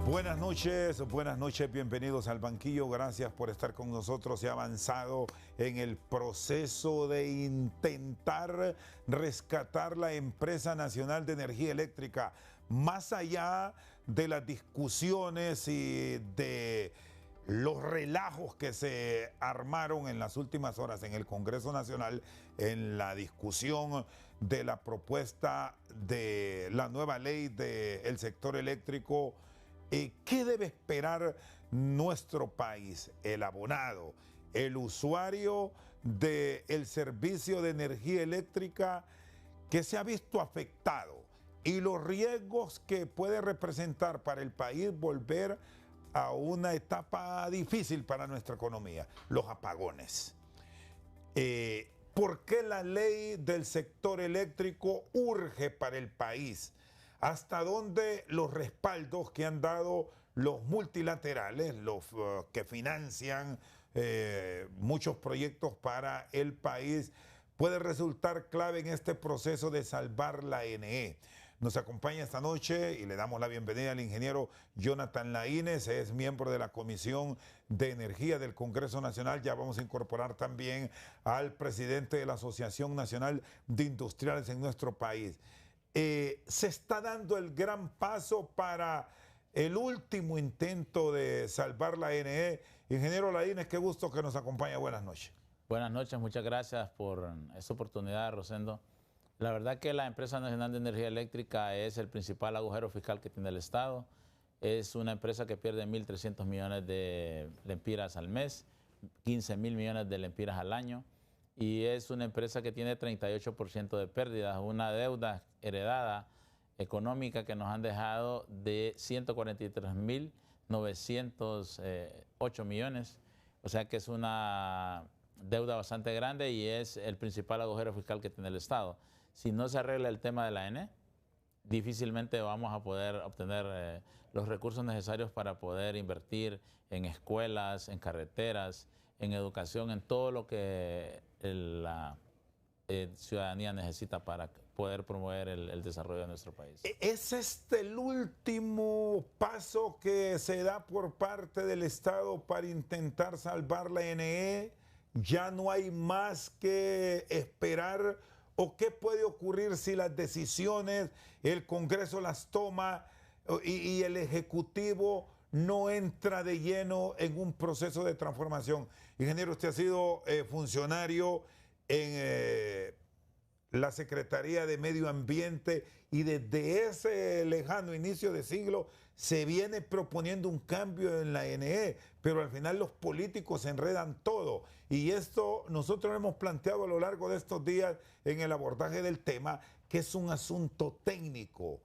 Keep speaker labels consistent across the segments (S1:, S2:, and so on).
S1: Buenas noches, bienvenidos al banquillo, gracias por estar con nosotros. Se ha avanzado en el proceso de intentar rescatar la empresa nacional de energía eléctrica, más allá de las discusiones y de los relajos que se armaron en las últimas horas en el Congreso Nacional en la discusión de la propuesta de la nueva ley del sector eléctrico. ¿Qué debe esperar nuestro país, el abonado, el usuario del servicio de energía eléctrica que se ha visto afectado y los riesgos que puede representar para el país volver a una etapa difícil para nuestra economía, los apagones? ¿Por qué la ley del sector eléctrico urge para el país? ¿Hasta dónde los respaldos que han dado los multilaterales, los que financian muchos proyectos para el país, puede resultar clave en este proceso de salvar la NE? Nos acompaña esta noche y le damos la bienvenida al ingeniero Jonathan Laínez, es miembro de la Comisión de Energía del Congreso Nacional. Ya vamos a incorporar también al presidente de la Asociación Nacional de Industriales en nuestro país. Se está dando el gran paso para el último intento de salvar la NE. Ingeniero Laínez, qué gusto que nos acompaña. Buenas noches.
S2: Buenas noches, muchas gracias por esta oportunidad, Rosendo. La verdad que la Empresa Nacional de Energía Eléctrica es el principal agujero fiscal que tiene el Estado. Es una empresa que pierde 1.300 millones de lempiras al mes, 15.000 millones de lempiras al año. Y es una empresa que tiene 38% de pérdidas, una deuda heredada económica que nos han dejado de 143.908 millones. O sea que es una deuda bastante grande y es el principal agujero fiscal que tiene el Estado. Si no se arregla el tema de la ENE, difícilmente vamos a poder obtener los recursos necesarios para poder invertir en escuelas, en carreteras, en educación, en todo lo que la ciudadanía necesita para poder promover el desarrollo de nuestro país.
S1: ¿Es este el último paso que se da por parte del Estado para intentar salvar la NE? ¿Ya no hay más que esperar? ¿O qué puede ocurrir si las decisiones, el Congreso las toma y el Ejecutivo no entra de lleno en un proceso de transformación? Ingeniero, usted ha sido funcionario en la Secretaría de Medio Ambiente y desde ese lejano inicio de siglo se viene proponiendo un cambio en la NE, pero al final los políticos enredan todo. Y esto nosotros lo hemos planteado a lo largo de estos días en el abordaje del tema, que es un asunto técnico.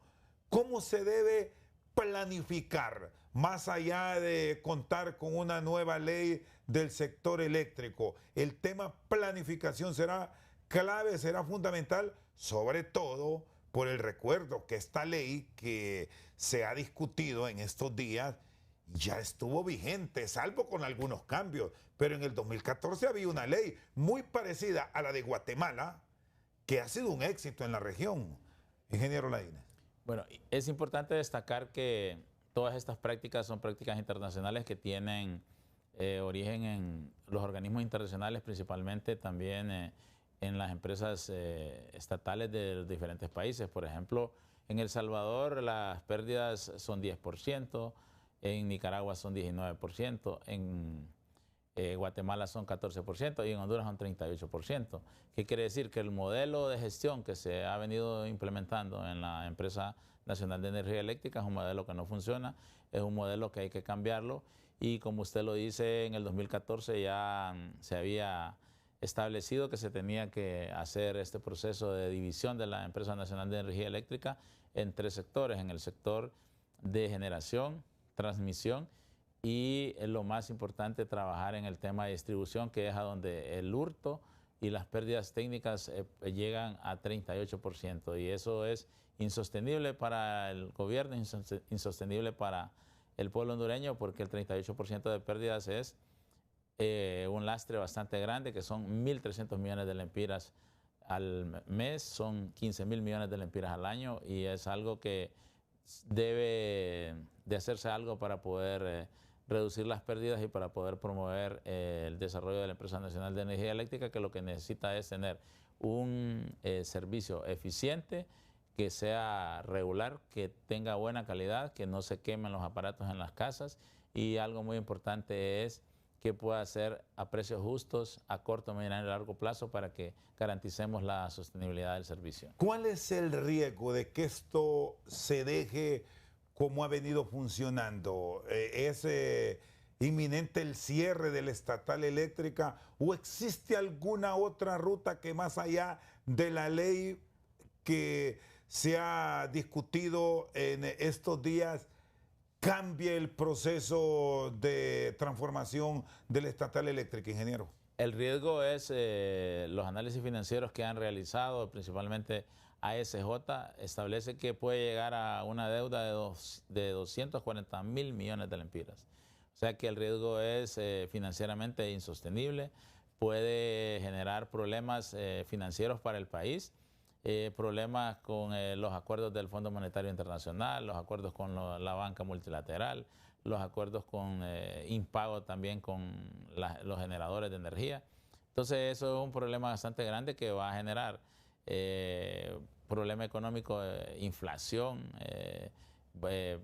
S1: ¿Cómo se debe planificar, más allá de contar con una nueva ley del sector eléctrico? El tema planificación será clave, será fundamental, sobre todo por el recuerdo que esta ley que se ha discutido en estos días ya estuvo vigente, salvo con algunos cambios, pero en el 2014 había una ley muy parecida a la de Guatemala que ha sido un éxito en la región. Ingeniero Laínez.
S2: Bueno, es importante destacar que todas estas prácticas son prácticas internacionales que tienen origen en los organismos internacionales, principalmente también en las empresas estatales de los diferentes países. Por ejemplo, en El Salvador las pérdidas son 10%, en Nicaragua son 19%, en Guatemala son 14% y en Honduras son 38%. ¿Qué quiere decir? Que el modelo de gestión que se ha venido implementando en la Empresa Nacional de Energía Eléctrica es un modelo que no funciona, es un modelo que hay que cambiarlo y como usted lo dice, en el 2014 ya se había establecido que se tenía que hacer este proceso de división de la Empresa Nacional de Energía Eléctrica en 3 sectores, en el sector de generación, transmisión y lo más importante, trabajar en el tema de distribución, que es a donde el hurto y las pérdidas técnicas llegan a 38%. Y eso es insostenible para el gobierno, insostenible para el pueblo hondureño, porque el 38% de pérdidas es un lastre bastante grande, que son 1.300 millones de lempiras al mes, son 15.000 millones de lempiras al año, y es algo que debe de hacerse algo para poder reducir las pérdidas y para poder promover el desarrollo de la Empresa Nacional de Energía Eléctrica, que lo que necesita es tener un servicio eficiente, que sea regular, que tenga buena calidad, que no se quemen los aparatos en las casas, y algo muy importante es que pueda ser a precios justos, a corto, mediano y largo plazo, para que garanticemos la sostenibilidad del servicio.
S1: ¿Cuál es el riesgo de que esto se deje como ha venido funcionando? ¿Es inminente el cierre de la estatal eléctrica o existe alguna otra ruta que, más allá de la ley que se ha discutido en estos días, cambie el proceso de transformación de la estatal eléctrica, ingeniero?
S2: El riesgo es los análisis financieros que han realizado, principalmente ASJ, establece que puede llegar a una deuda de 240.000 millones de lempiras. O sea que el riesgo es financieramente insostenible, puede generar problemas financieros para el país, problemas con los acuerdos del Fondo Monetario Internacional, los acuerdos con la banca multilateral, los acuerdos con impago también con los generadores de energía. Entonces eso es un problema bastante grande que va a generar problema económico, inflación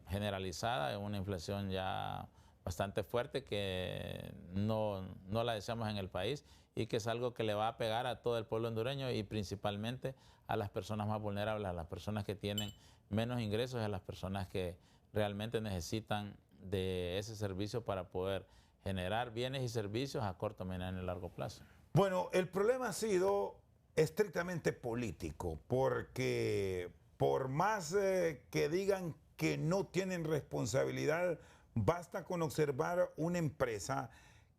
S2: generalizada, una inflación ya bastante fuerte que no la deseamos en el país, y que es algo que le va a pegar a todo el pueblo hondureño y principalmente a las personas más vulnerables, a las personas que tienen menos ingresos y a las personas que realmente necesitan de ese servicio para poder generar bienes y servicios a corto, mediano y largo plazo.
S1: Bueno, el problema ha sido estrictamente político, porque por más que digan que no tienen responsabilidad, basta con observar una empresa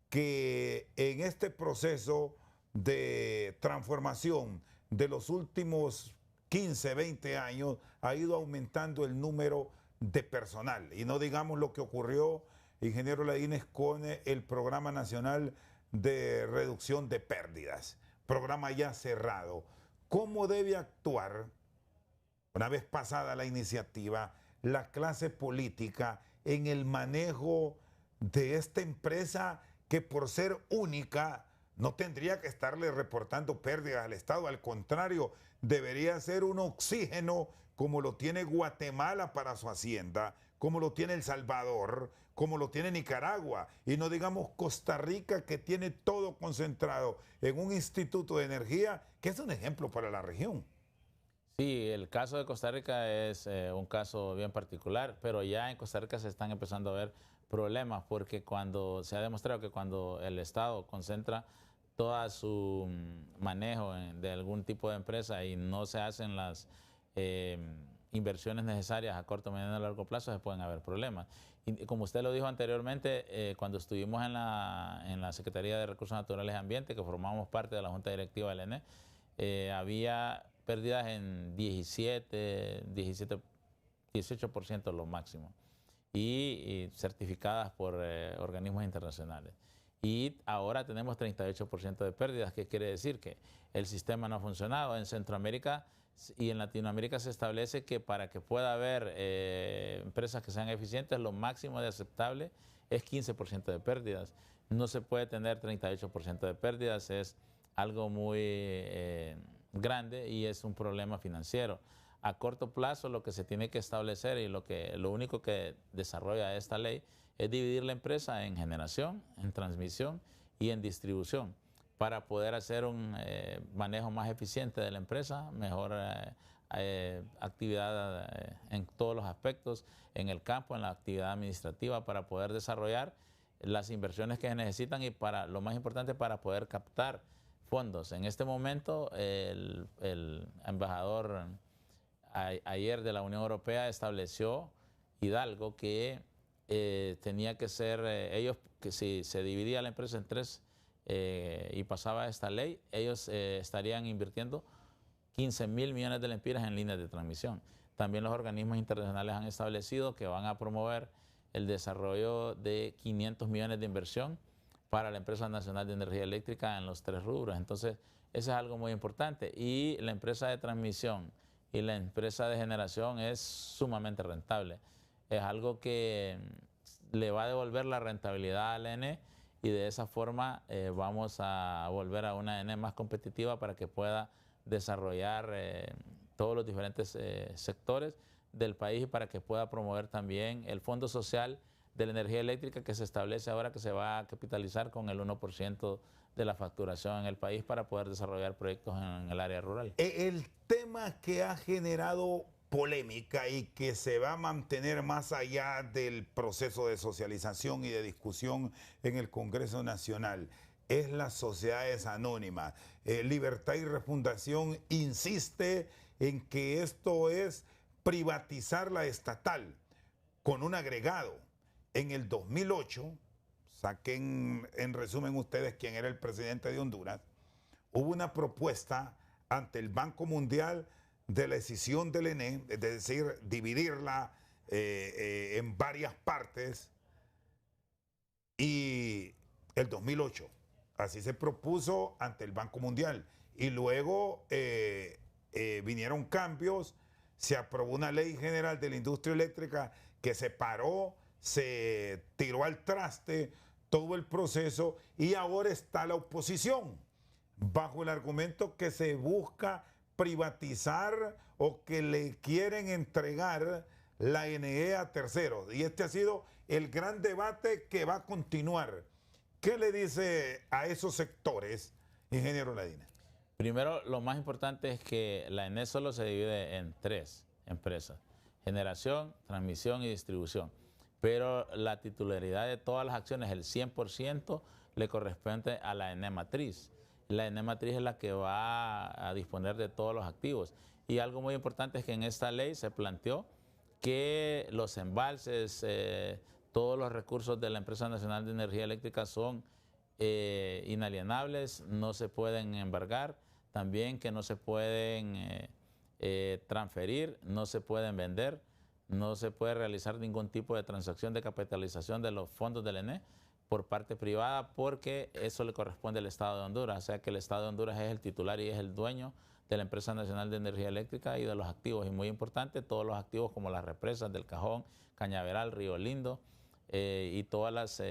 S1: que en este proceso de transformación de los últimos 15, 20 años ha ido aumentando el número de personal. Y no digamos lo que ocurrió, ingeniero Laínez, con el Programa Nacional de Reducción de Pérdidas, programa ya cerrado. ¿Cómo debe actuar, una vez pasada la iniciativa, la clase política en el manejo de esta empresa que, por ser única, no tendría que estarle reportando pérdidas al Estado? Al contrario, debería ser un oxígeno como lo tiene Guatemala para su hacienda, como lo tiene El Salvador, como lo tiene Nicaragua, y no digamos Costa Rica, que tiene todo concentrado en un instituto de energía que es un ejemplo para la región.
S2: Sí, el caso de Costa Rica es un caso bien particular, pero ya en Costa Rica se están empezando a ver problemas, porque cuando se ha demostrado que cuando el Estado concentra todo su manejo de algún tipo de empresa y no se hacen las inversiones necesarias a corto, mediano y largo plazo, se pueden haber problemas. Y como usted lo dijo anteriormente, cuando estuvimos en la Secretaría de Recursos Naturales y Ambiente, que formamos parte de la Junta Directiva del ENE, había pérdidas en 18% lo máximo, y certificadas por organismos internacionales. Y ahora tenemos 38% de pérdidas, que quiere decir que el sistema no ha funcionado. En Centroamérica y en Latinoamérica se establece que para que pueda haber empresas que sean eficientes, lo máximo de aceptable es 15% de pérdidas. No se puede tener 38% de pérdidas, es algo muy grande y es un problema financiero. A corto plazo, lo que se tiene que establecer y lo único que desarrolla esta ley es dividir la empresa en generación, en transmisión y en distribución, para poder hacer un manejo más eficiente de la empresa, mejor actividad en todos los aspectos, en el campo, en la actividad administrativa, para poder desarrollar las inversiones que se necesitan y, para lo más importante, para poder captar fondos. En este momento, el embajador ayer de la Unión Europea estableció, Hidalgo, que tenía que ser, que si se dividía la empresa en tres y pasaba esta ley, ellos estarían invirtiendo 15.000 millones de lempiras en líneas de transmisión. También los organismos internacionales han establecido que van a promover el desarrollo de 500 millones de inversión para la Empresa Nacional de Energía Eléctrica en los tres rubros. Entonces, eso es algo muy importante. Y la empresa de transmisión y la empresa de generación es sumamente rentable. Es algo que le va a devolver la rentabilidad al ENE y de esa forma vamos a volver a una ENE más competitiva para que pueda desarrollar todos los diferentes sectores del país y para que pueda promover también el Fondo Social de la Energía Eléctrica que se establece ahora, que se va a capitalizar con el 1% de la facturación en el país para poder desarrollar proyectos en el área rural.
S1: El tema que ha generado polémica y que se va a mantener más allá del proceso de socialización y de discusión en el Congreso Nacional es las sociedades anónimas. Libertad y Refundación insiste en que esto es privatizar la estatal con un agregado. En el 2008, saquen en resumen ustedes quién era el presidente de Honduras, hubo una propuesta ante el Banco Mundial de la decisión del ENE, es decir, dividirla en varias partes, y el 2008, así se propuso ante el Banco Mundial, y luego vinieron cambios, se aprobó una ley general de la industria eléctrica que separó, se tiró al traste todo el proceso y ahora está la oposición bajo el argumento que se busca privatizar o que le quieren entregar la NE a terceros. Y este ha sido el gran debate que va a continuar. ¿Qué le dice a esos sectores, ingeniero Ladina?
S2: Primero, lo más importante es que la ENE solo se divide en 3 empresas: generación, transmisión y distribución. Pero la titularidad de todas las acciones, el 100%, le corresponde a la ENE matriz. La ENE matriz es la que va a disponer de todos los activos. Y algo muy importante es que en esta ley se planteó que los embalses, todos los recursos de la Empresa Nacional de Energía Eléctrica son inalienables, no se pueden embargar, también que no se pueden transferir, no se pueden vender, no se puede realizar ningún tipo de transacción de capitalización de los fondos del ENE por parte privada, porque eso le corresponde al Estado de Honduras. O sea que el Estado de Honduras es el titular y es el dueño de la Empresa Nacional de Energía Eléctrica y de los activos. Y muy importante, todos los activos como las represas del Cajón, Cañaveral, Río Lindo y todas las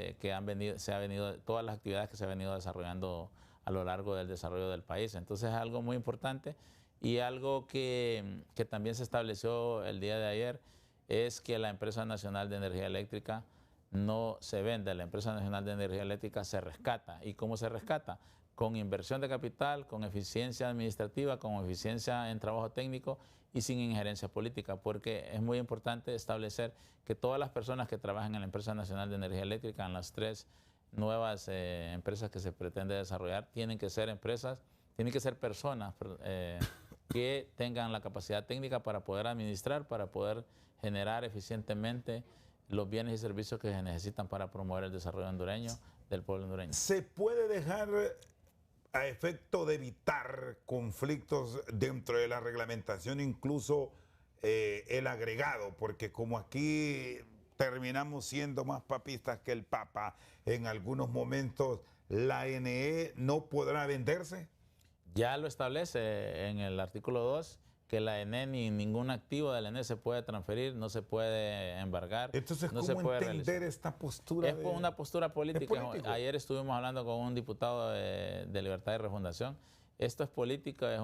S2: todas las actividades que se han venido desarrollando a lo largo del desarrollo del país. Entonces es algo muy importante y algo que también se estableció el día de ayer es que la Empresa Nacional de Energía Eléctrica no se vende, la Empresa Nacional de Energía Eléctrica se rescata. ¿Y cómo se rescata? Con inversión de capital, con eficiencia administrativa, con eficiencia en trabajo técnico y sin injerencia política, porque es muy importante establecer que todas las personas que trabajan en la Empresa Nacional de Energía Eléctrica, en las 3 nuevas empresas que se pretende desarrollar, tienen que ser personas que tengan la capacidad técnica para poder administrar, para poder generar eficientemente los bienes y servicios que se necesitan para promover el desarrollo hondureño del pueblo hondureño.
S1: ¿Se puede dejar a efecto de evitar conflictos dentro de la reglamentación, incluso el agregado? Porque como aquí terminamos siendo más papistas que el Papa, en algunos momentos la NE no podrá venderse.
S2: Ya lo establece en el artículo 2, que la ENE ni ningún activo de la ENE se puede transferir, no se puede embargar.
S1: Entonces,
S2: no
S1: ¿cómo
S2: se puede
S1: entender
S2: realizar
S1: una postura?
S2: Es una postura política.
S1: político.
S2: Ayer estuvimos hablando con un diputado de Libertad y Refundación. Esto es político, es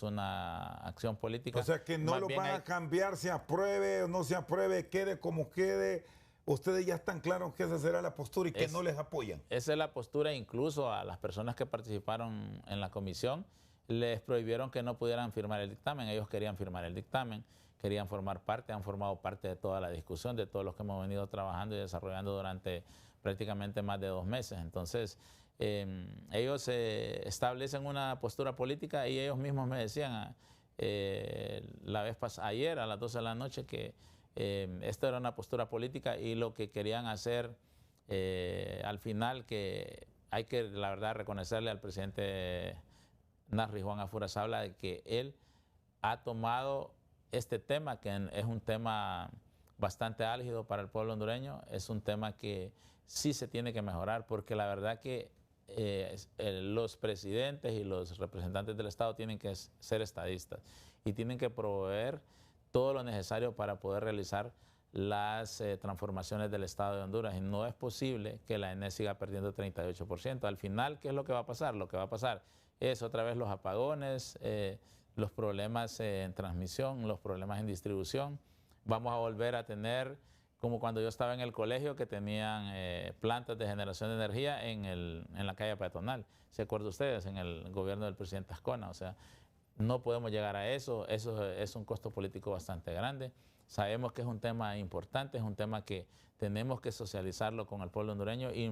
S2: una acción política.
S1: O sea que no lo van a cambiar, se apruebe o no se apruebe, quede como quede. Ustedes ya están claros que esa será la postura y que no les apoyan.
S2: Esa es la postura, incluso a las personas que participaron en la comisión les prohibieron que no pudieran firmar el dictamen. Ellos querían firmar el dictamen, querían formar parte, han formado parte de toda la discusión, de todos los que hemos venido trabajando y desarrollando durante prácticamente más de 2 meses. Entonces, ellos establecen una postura política y ellos mismos me decían ayer a las 12 de la noche que esta era una postura política y lo que querían hacer al final, que hay que, la verdad, reconocerle al presidente Narri Juan Afurazabla de que él ha tomado este tema, que es un tema bastante álgido para el pueblo hondureño, es un tema que sí se tiene que mejorar, porque la verdad que los presidentes y los representantes del Estado tienen que ser estadistas y tienen que proveer todo lo necesario para poder realizar las transformaciones del Estado de Honduras. Y no es posible que la ENE siga perdiendo 38%. Al final, ¿qué es lo que va a pasar? Lo que va a pasar es otra vez los apagones, los problemas en transmisión, los problemas en distribución. Vamos a volver a tener, como cuando yo estaba en el colegio, que tenían plantas de generación de energía en la calle peatonal. ¿Se acuerdan ustedes? En el gobierno del presidente Ascona. O sea, no podemos llegar a eso. Eso es un costo político bastante grande. Sabemos que es un tema importante, es un tema que tenemos que socializarlo con el pueblo hondureño y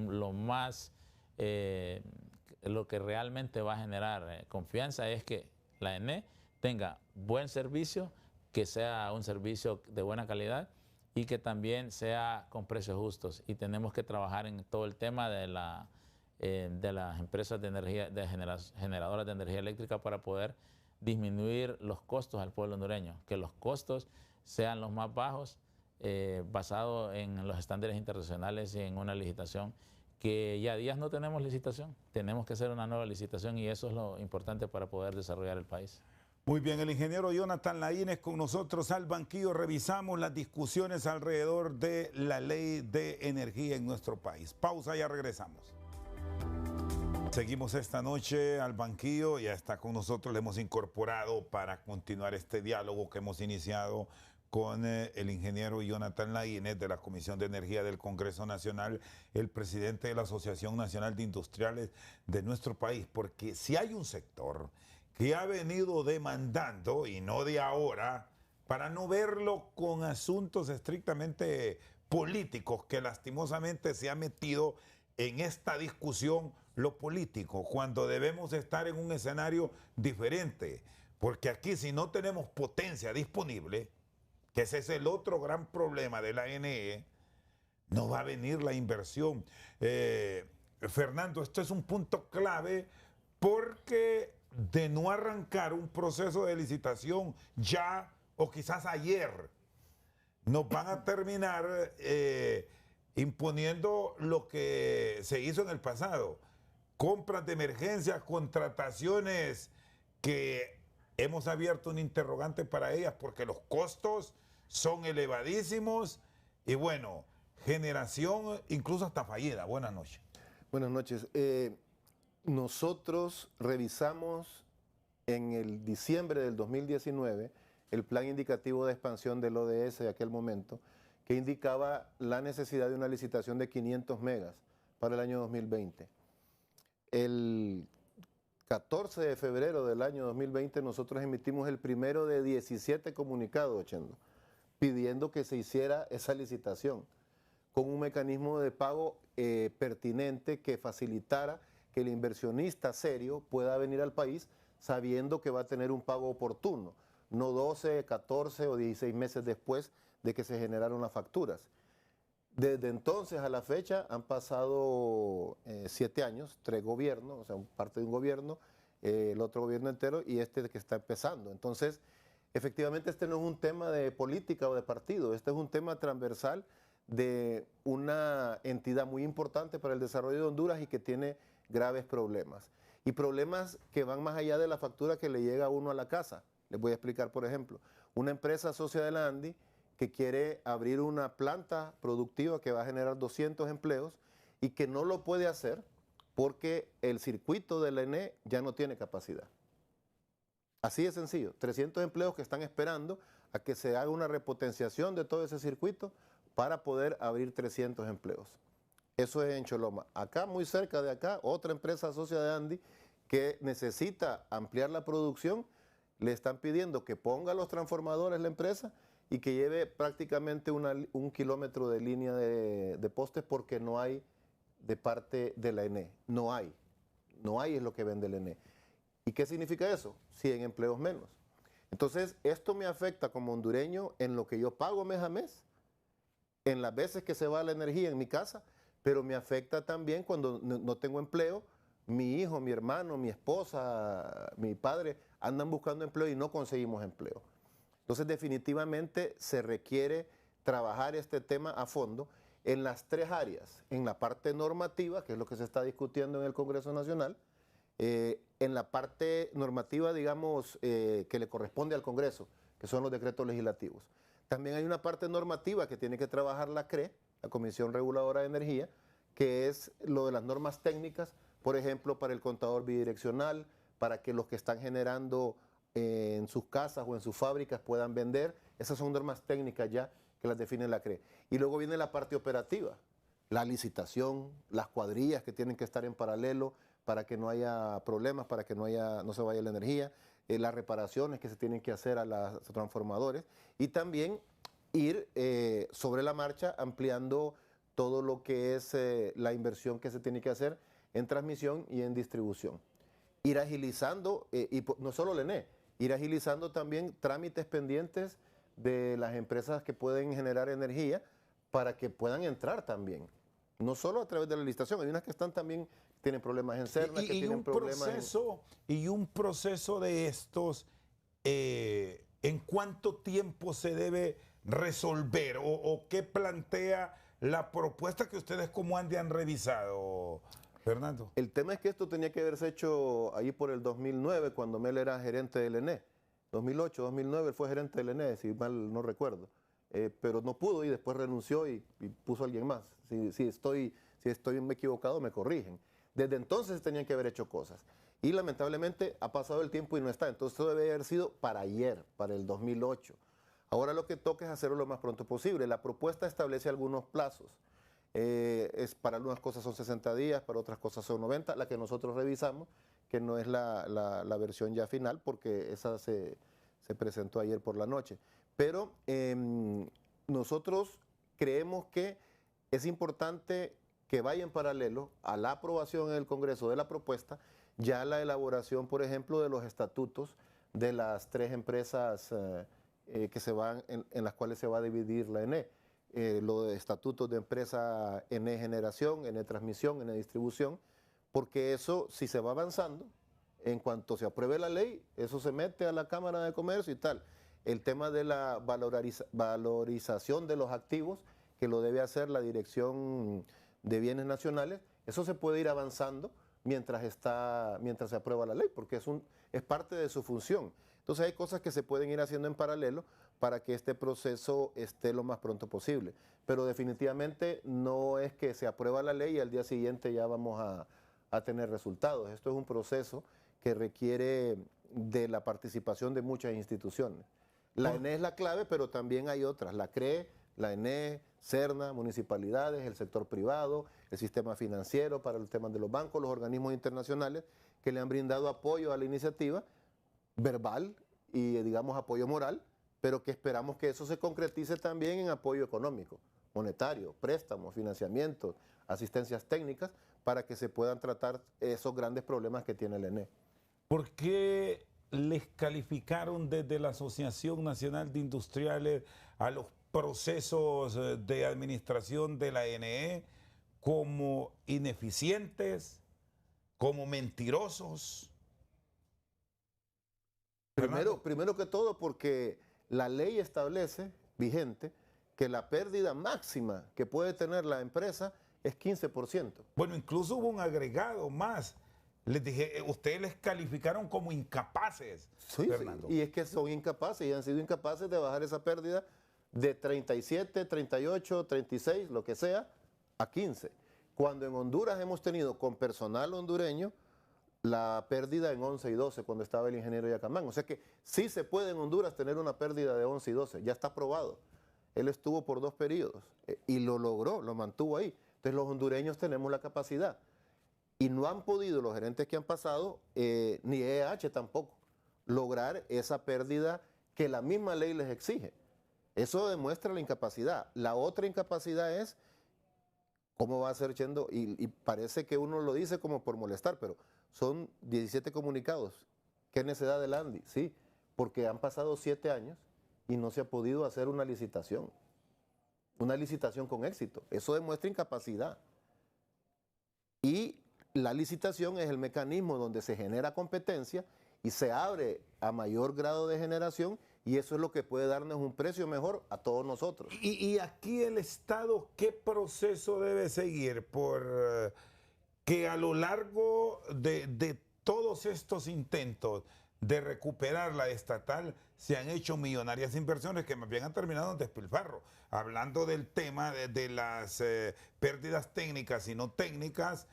S2: lo que realmente va a generar confianza es que la ENE tenga buen servicio, que sea un servicio de buena calidad y que también sea con precios justos. Y tenemos que trabajar en todo el tema de las empresas de energía, generadoras de energía eléctrica para poder disminuir los costos al pueblo hondureño, que los costos sean los más bajos, basado en los estándares internacionales y en una licitación que ya días no tenemos licitación. Tenemos que hacer una nueva licitación y eso es lo importante para poder desarrollar el país.
S1: Muy bien, el ingeniero Jonathan Laínez con nosotros al banquillo. Revisamos las discusiones alrededor de la ley de energía en nuestro país. Pausa, ya regresamos. Seguimos esta noche al banquillo, ya está con nosotros, le hemos incorporado para continuar este diálogo que hemos iniciado con el ingeniero Jonathan Laínez de la Comisión de Energía del Congreso Nacional, el presidente de la Asociación Nacional de Industriales de nuestro país, porque si hay un sector que ha venido demandando, y no de ahora, para no verlo con asuntos estrictamente políticos, que lastimosamente se ha metido en esta discusión lo político, cuando debemos estar en un escenario diferente, porque aquí si no tenemos potencia disponible, que ese es el otro gran problema de la NE, no va a venir la inversión. Fernando, esto es un punto clave porque de no arrancar un proceso de licitación ya o quizás ayer, nos van a terminar imponiendo lo que se hizo en el pasado. Compras de emergencia, contrataciones que hemos abierto un interrogante para ellas porque los costos son elevadísimos y bueno, generación incluso hasta fallida. Buenas noches.
S3: Buenas noches. Nosotros revisamos en el diciembre del 2019 el plan indicativo de expansión del ODS de aquel momento, que indicaba la necesidad de una licitación de 500 megas para el año 2020. El 14 de febrero del año 2020 nosotros emitimos el primero de 17 comunicados, Chendo, pidiendo que se hiciera esa licitación con un mecanismo de pago pertinente que facilitara que el inversionista serio pueda venir al país sabiendo que va a tener un pago oportuno, no 12, 14 o 16 meses después de que se generaron las facturas. Desde entonces a la fecha han pasado 7 años, 3 gobiernos, o sea, parte de un gobierno, el otro gobierno entero y este que está empezando. Entonces, efectivamente este no es un tema de política o de partido, este es un tema transversal de una entidad muy importante para el desarrollo de Honduras y que tiene graves problemas. Y problemas que van más allá de la factura que le llega a uno a la casa. Les voy a explicar, por ejemplo, una empresa socia de la ANDI que quiere abrir una planta productiva que va a generar 200 empleos y que no lo puede hacer porque el circuito de la ENE ya no tiene capacidad. Así de sencillo, 300 empleos que están esperando a que se haga una repotenciación de todo ese circuito para poder abrir 300 empleos. Eso es en Choloma. Acá, muy cerca de acá, otra empresa socia de ANDI que necesita ampliar la producción, le están pidiendo que ponga los transformadores la empresa y que lleve prácticamente un kilómetro de línea de postes porque no hay de parte de la ENE. No hay es lo que vende la ENE. ¿Y qué significa eso? 100 empleos menos. Entonces, esto me afecta como hondureño en lo que yo pago mes a mes, en las veces que se va la energía en mi casa, pero me afecta también cuando no tengo empleo. Mi hijo, mi hermano, mi esposa, mi padre andan buscando empleo y no conseguimos empleo. Entonces, definitivamente se requiere trabajar este tema a fondo en las 3 áreas, en la parte normativa, que es lo que se está discutiendo en el Congreso Nacional, En la parte normativa, digamos, que le corresponde al Congreso, que son los decretos legislativos. También hay una parte normativa que tiene que trabajar la CRE, la Comisión Reguladora de Energía, que es lo de las normas técnicas, por ejemplo, para el contador bidireccional, para que los que están generando en sus casas o en sus fábricas puedan vender. Esas son normas técnicas ya que las define la CRE. Y luego viene la parte operativa, la licitación, las cuadrillas que tienen que estar en paralelo para que no haya problemas, para que no se vaya la energía, las reparaciones que se tienen que hacer a los transformadores y también ir sobre la marcha ampliando todo lo que es la inversión que se tiene que hacer en transmisión y en distribución. Ir agilizando, no solo el ENE, ir agilizando también trámites pendientes de las empresas que pueden generar energía para que puedan entrar también. No solo a través de la licitación, hay unas que están también, tienen problemas en Cerna, que tienen problemas
S1: Y un proceso de estos, ¿en cuánto tiempo se debe resolver? ¿O qué plantea la propuesta que ustedes como han revisado, Fernando?
S3: El tema es que esto tenía que haberse hecho ahí por el 2009, cuando Mel era gerente del ENE. 2008, 2009, él fue gerente del ENE, si mal no recuerdo. Pero no pudo y después renunció y puso a alguien más. Si estoy equivocado, me corrigen. Desde entonces tenían que haber hecho cosas. Y lamentablemente ha pasado el tiempo y no está. Entonces esto debe haber sido para ayer, para el 2008. Ahora lo que toca es hacerlo lo más pronto posible. La propuesta establece algunos plazos. Para algunas cosas son 60 días, para otras cosas son 90. La que nosotros revisamos, que no es la versión ya final, porque esa se presentó ayer por la noche. Pero nosotros creemos que es importante que vaya en paralelo a la aprobación en el Congreso de la propuesta, ya la elaboración, por ejemplo, de los estatutos de las 3 empresas en las cuales se va a dividir la ENE. Los estatutos de empresa ENE Generación, ENE Transmisión, ENE Distribución, porque eso, si se va avanzando, en cuanto se apruebe la ley, eso se mete a la Cámara de Comercio y tal. El tema de la valorización de los activos, que lo debe hacer la Dirección de Bienes Nacionales, eso se puede ir avanzando mientras se aprueba la ley, porque es parte de su función. Entonces hay cosas que se pueden ir haciendo en paralelo para que este proceso esté lo más pronto posible. Pero definitivamente no es que se aprueba la ley y al día siguiente ya vamos a tener resultados. Esto es un proceso que requiere de la participación de muchas instituciones. La ENE es la clave, pero también hay otras, la CRE, la ENE, Cerna, municipalidades, el sector privado, el sistema financiero para el tema de los bancos, los organismos internacionales que le han brindado apoyo a la iniciativa, verbal y digamos apoyo moral, pero que esperamos que eso se concretice también en apoyo económico, monetario, préstamos, financiamientos, asistencias técnicas, para que se puedan tratar esos grandes problemas que tiene el ENE.
S1: ¿Por qué les calificaron desde la Asociación Nacional de Industriales a los procesos de administración de la ENE como ineficientes, como mentirosos?
S3: Primero que todo, porque la ley establece, vigente, que la pérdida máxima que puede tener la empresa es 15%.
S1: Bueno, incluso hubo un agregado más. Les dije, ustedes les calificaron como incapaces,
S3: sí,
S1: Fernando.
S3: Sí, y es que son incapaces y han sido incapaces de bajar esa pérdida de 37, 38, 36, lo que sea, a 15. Cuando en Honduras hemos tenido con personal hondureño la pérdida en 11 y 12 cuando estaba el ingeniero Yacamán. O sea que sí se puede en Honduras tener una pérdida de 11 y 12, ya está probado. Él estuvo por 2 periodos y lo logró, lo mantuvo ahí. Entonces los hondureños tenemos la capacidad. Y no han podido los gerentes que han pasado, ni EH tampoco, lograr esa pérdida que la misma ley les exige. Eso demuestra la incapacidad. La otra incapacidad es cómo va a ser yendo, y parece que uno lo dice como por molestar, pero son 17 comunicados. ¿Qué necesidad del ANDI? Sí, porque han pasado 7 años y no se ha podido hacer una licitación con éxito. Eso demuestra incapacidad. Y la licitación es el mecanismo donde se genera competencia y se abre a mayor grado de generación, y eso es lo que puede darnos un precio mejor a todos nosotros.
S1: Y aquí el Estado, ¿qué proceso debe seguir? Que a lo largo de todos estos intentos de recuperar la estatal se han hecho millonarias inversiones que más bien han terminado en despilfarro. Hablando del tema de las pérdidas técnicas y no técnicas,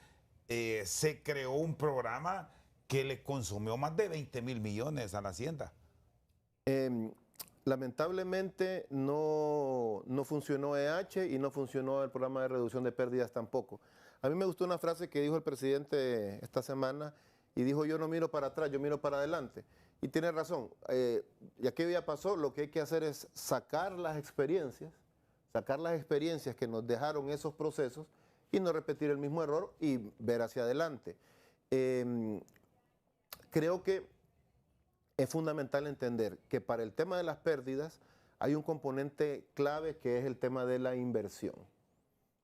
S1: se creó un programa que le consumió más de 20.000 millones a la hacienda.
S3: Lamentablemente no funcionó EH y no funcionó el programa de reducción de pérdidas tampoco. A mí me gustó una frase que dijo el presidente esta semana y dijo: yo no miro para atrás, yo miro para adelante. Y tiene razón, ya que ya pasó, lo que hay que hacer es sacar las experiencias que nos dejaron esos procesos y no repetir el mismo error y ver hacia adelante. Creo que es fundamental entender que para el tema de las pérdidas hay un componente clave que es el tema de la inversión.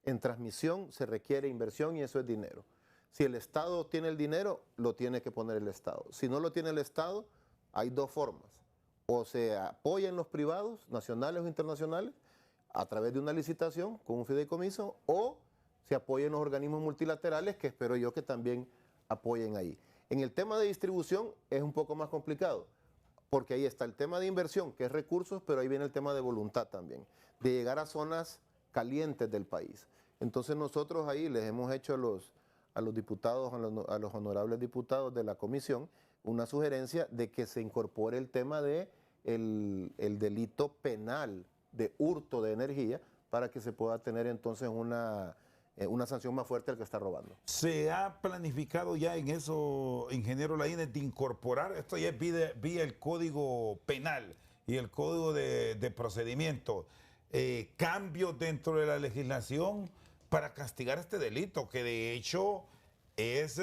S3: En transmisión se requiere inversión y eso es dinero. Si el Estado tiene el dinero, lo tiene que poner el Estado. Si no lo tiene el Estado, hay dos formas. O se apoyan los privados, nacionales o internacionales, a través de una licitación con un fideicomiso, o se apoyan los organismos multilaterales, que espero yo que también apoyen ahí. En el tema de distribución es un poco más complicado, porque ahí está el tema de inversión, que es recursos, pero ahí viene el tema de voluntad también, de llegar a zonas calientes del país. Entonces nosotros ahí les hemos hecho a los diputados, a los honorables diputados de la comisión, una sugerencia de que se incorpore el tema de el delito penal de hurto de energía para que se pueda tener entonces una sanción más fuerte al que está robando.
S1: ¿Se ha planificado ya en eso, ingeniero Laínez, de incorporar, esto ya es vía el Código Penal y el Código de Procedimiento, cambios dentro de la legislación para castigar este delito, que de hecho es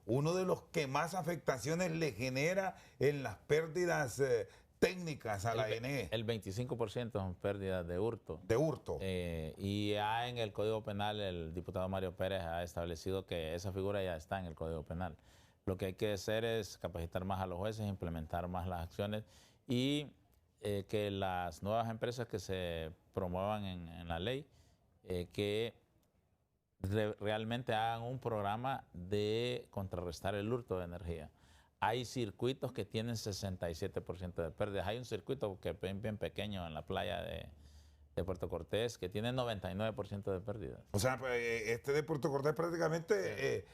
S1: uno de los que más afectaciones le genera en las pérdidas técnicas a la ENE?
S2: El 25% son pérdidas de hurto.
S1: De hurto.
S2: Y ya en el Código Penal el diputado Mario Pérez ha establecido que esa figura ya está en el Código Penal. Lo que hay que hacer es capacitar más a los jueces, implementar más las acciones y que las nuevas empresas que se promuevan en la ley, que realmente hagan un programa de contrarrestar el hurto de energía. Hay circuitos que tienen 67% de pérdidas. Hay un circuito que es bien pequeño en la playa de Puerto Cortés que tiene 99% de pérdidas.
S1: O sea, este de Puerto Cortés prácticamente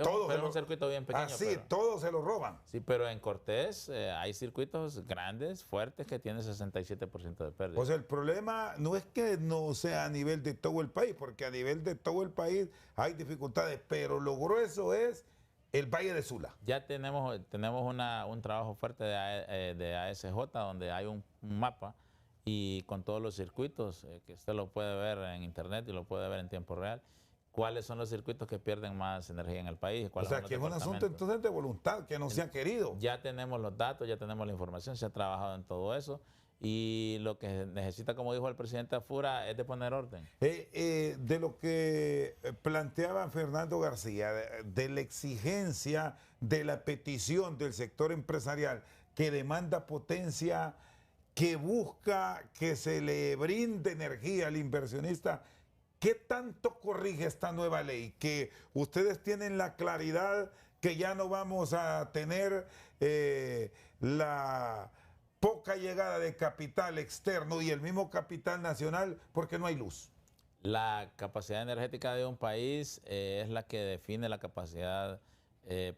S1: todo.
S2: Pero es un circuito bien pequeño.
S1: Sí, todos se lo roban.
S2: Sí, pero en Cortés hay circuitos grandes, fuertes, que tienen 67% de pérdidas.
S1: O sea, el problema no es que no sea a nivel de todo el país, porque a nivel de todo el país hay dificultades, pero lo grueso es el Valle de Sula.
S2: Ya tenemos un trabajo fuerte de ASJ, donde hay un mapa y con todos los circuitos, que usted lo puede ver en internet y lo puede ver en tiempo real, cuáles son los circuitos que pierden más energía en el país.
S1: O sea, que es un asunto entonces de voluntad, que no se ha querido.
S2: Ya tenemos los datos, ya tenemos la información, se ha trabajado en todo eso. Y lo que necesita, como dijo el presidente Afura, es de poner orden.
S1: De lo que planteaba Fernando García, de la exigencia, de la petición del sector empresarial que demanda potencia, que busca que se le brinde energía al inversionista, ¿qué tanto corrige esta nueva ley? Que ustedes tienen la claridad que ya no vamos a tener la poca llegada de capital externo y el mismo capital nacional porque no hay luz.
S2: La capacidad energética de un país es la que define la capacidad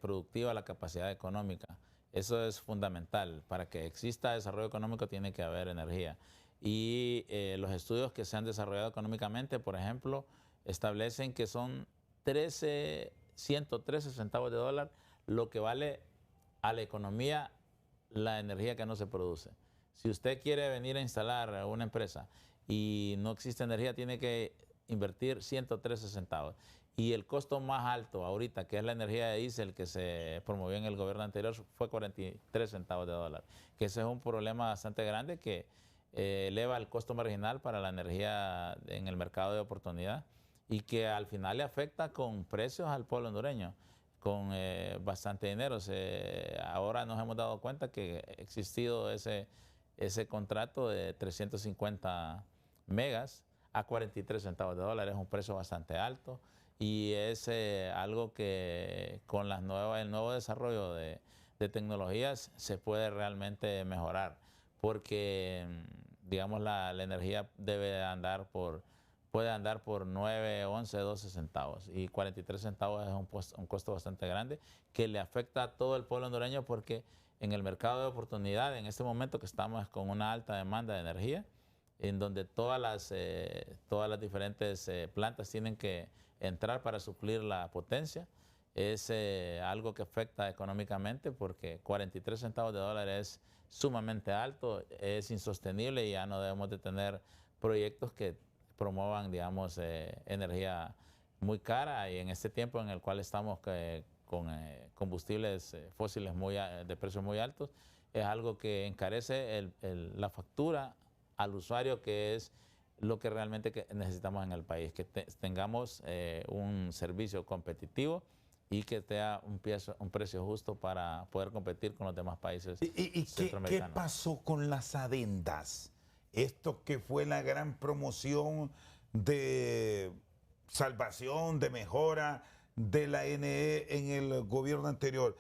S2: productiva, la capacidad económica. Eso es fundamental. Para que exista desarrollo económico tiene que haber energía. Y los estudios que se han desarrollado económicamente, por ejemplo, establecen que son 113 centavos de dólar lo que vale a la economía la energía que no se produce. Si usted quiere venir a instalar una empresa y no existe energía, tiene que invertir 113 centavos. Y el costo más alto ahorita, que es la energía de diésel que se promovió en el gobierno anterior, fue 43 centavos de dólar. Que ese es un problema bastante grande que eleva el costo marginal para la energía en el mercado de oportunidad y que al final le afecta con precios al pueblo hondureño, con bastante dinero. Ahora nos hemos dado cuenta que ha existido ese contrato de 350 megas a 43 centavos de dólar. Es un precio bastante alto y es algo que con el nuevo desarrollo de tecnologías se puede realmente mejorar, porque digamos la energía puede andar por 9, 11, 12 centavos, y 43 centavos es un costo bastante grande que le afecta a todo el pueblo hondureño, porque en el mercado de oportunidad, en este momento que estamos con una alta demanda de energía, en donde todas las diferentes plantas tienen que entrar para suplir la potencia, es algo que afecta económicamente, porque 43 centavos de dólar es sumamente alto, es insostenible, y ya no debemos de tener proyectos que promuevan, digamos, energía muy cara, y en este tiempo en el cual estamos con combustibles fósiles de precios muy altos, es algo que encarece la factura al usuario, que es lo que realmente necesitamos en el país, que tengamos un servicio competitivo y que tenga un precio justo para poder competir con los demás países
S1: ¿Y qué
S2: centroamericanos.
S1: pasó con las adendas? Esto que fue la gran promoción de salvación, de mejora de la NE en el gobierno anterior.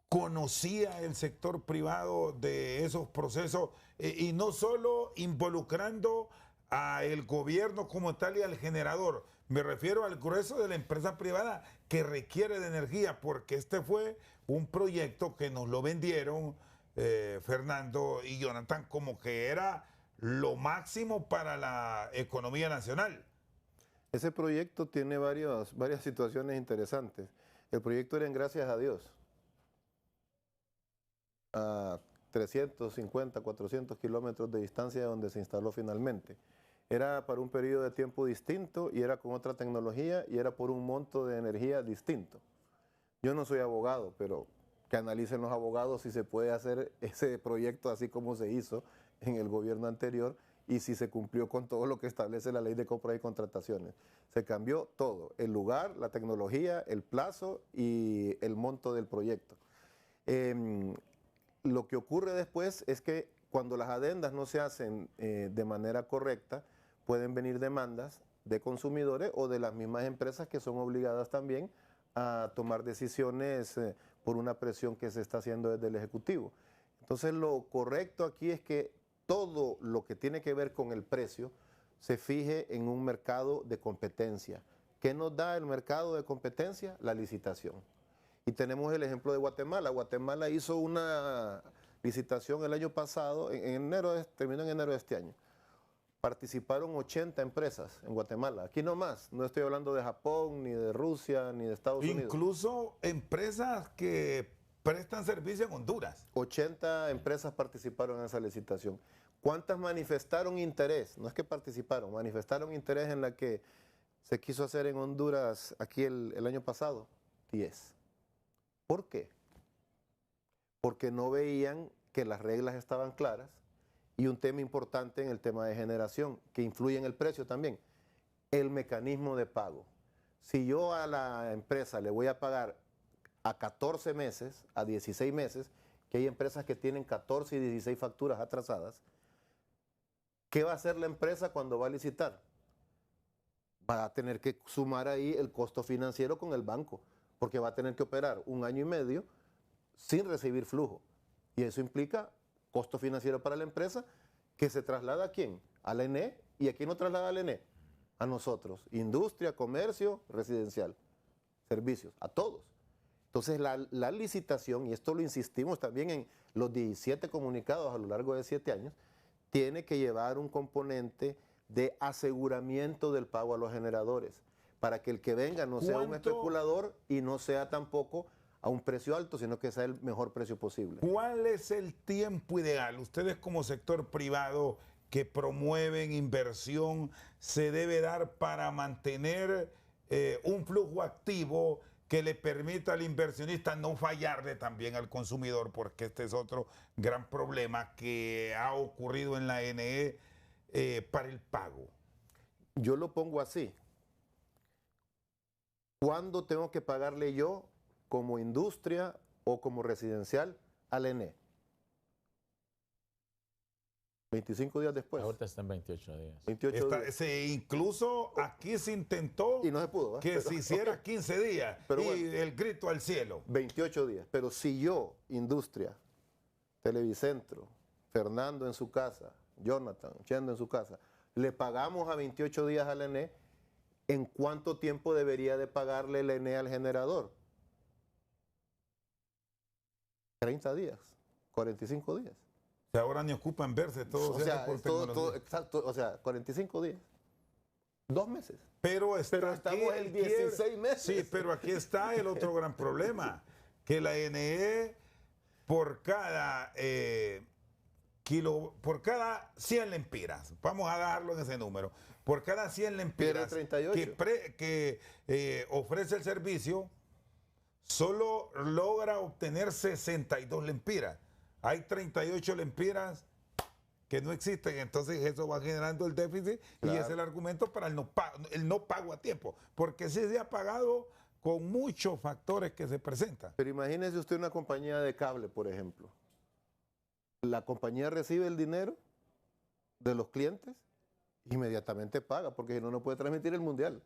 S1: ¿Conocía el sector privado de esos procesos y no solo involucrando al gobierno como tal y al generador? Me refiero al grueso de la empresa privada que requiere de energía, porque este fue un proyecto que nos lo vendieron Fernando y Jonathan como que era lo máximo para la economía nacional.
S3: Ese proyecto tiene varias situaciones interesantes. El proyecto era en Gracias a Dios, a 350, 400 kilómetros de distancia de donde se instaló finalmente. Era para un periodo de tiempo distinto y era con otra tecnología y era por un monto de energía distinto. Yo no soy abogado, pero que analicen los abogados si se puede hacer ese proyecto así como se hizo en el gobierno anterior y si se cumplió con todo lo que establece la ley de compras y contrataciones. Se cambió todo, el lugar, la tecnología, el plazo y el monto del proyecto. Lo que ocurre después es que cuando las adendas no se hacen de manera correcta, pueden venir demandas de consumidores o de las mismas empresas que son obligadas también a tomar decisiones por una presión que se está haciendo desde el Ejecutivo. Entonces lo correcto aquí es que todo lo que tiene que ver con el precio se fije en un mercado de competencia. ¿Qué nos da el mercado de competencia? La licitación. Y tenemos el ejemplo de Guatemala. Guatemala hizo una licitación el año pasado, terminó en enero de este año. Participaron 80 empresas en Guatemala. Aquí no más, no estoy hablando de Japón, ni de Rusia, ni de Estados Unidos.
S1: Incluso empresas que prestan servicio en Honduras.
S3: 80 empresas participaron en esa licitación. ¿Cuántas manifestaron interés? No es que participaron, manifestaron interés en la que se quiso hacer en Honduras aquí el año pasado. 10. ¿Por qué? Porque no veían que las reglas estaban claras. Y un tema importante en el tema de generación, que influye en el precio también, el mecanismo de pago. Si yo a la empresa le voy a pagar a 14 meses, a 16 meses, que hay empresas que tienen 14 y 16 facturas atrasadas, ¿qué va a hacer la empresa cuando va a licitar? Va a tener que sumar ahí el costo financiero con el banco, porque va a tener que operar 1 año y medio sin recibir flujo. Y eso implica costo financiero para la empresa, que se traslada ¿a quién? A la ENE. ¿Y a quién no traslada a la ENE? A nosotros. Industria, comercio, residencial, servicios, a todos. Entonces la licitación, y esto lo insistimos también en los 17 comunicados a lo largo de 7 años, tiene que llevar un componente de aseguramiento del pago a los generadores, para que el que venga no sea un especulador y no sea tampoco a un precio alto, sino que sea el mejor precio posible.
S1: ¿Cuál es el tiempo ideal? Ustedes como sector privado que promueven inversión, se debe dar para mantener un flujo activo que le permita al inversionista no fallarle también al consumidor, porque este es otro gran problema que ha ocurrido en la NE para el pago.
S3: Yo lo pongo así. ¿Cuándo tengo que pagarle yo como industria o como residencial al ENE? 25 días después.
S2: Ahorita está en 28 días.
S3: 28 días.
S1: Incluso aquí se intentó
S3: Y no se pudo, ¿verdad?
S1: que se hiciera 15 días
S3: Pero
S1: y
S3: bueno.
S1: el grito al cielo.
S3: 28 días. Pero si yo, industria, Televicentro, Fernando en su casa, Jonathan, Chendo en su casa, le pagamos a 28 días al ENE, ¿en cuánto tiempo debería de pagarle el ENE al generador? 30 días, 45 días.
S1: Que ahora ni ocupan verse todos.
S3: O sea, exacto, o sea, 45 días. 2 meses.
S1: Pero
S3: estamos en 16 meses.
S1: Sí, pero aquí está el otro gran problema, que la NE por cada por cada 100 lempiras, vamos a darlo en ese número, por cada 100 lempiras
S3: 38.
S1: que ofrece el servicio, solo logra obtener 62 lempiras. Hay 38 lempiras que no existen, entonces eso va generando el déficit. Claro. Y es el argumento para el no pago a tiempo, porque sí se ha pagado con muchos factores que se presentan.
S3: Pero imagínese usted una compañía de cable, por ejemplo. La compañía recibe el dinero de los clientes, inmediatamente paga, porque si no, no puede transmitir el mundial.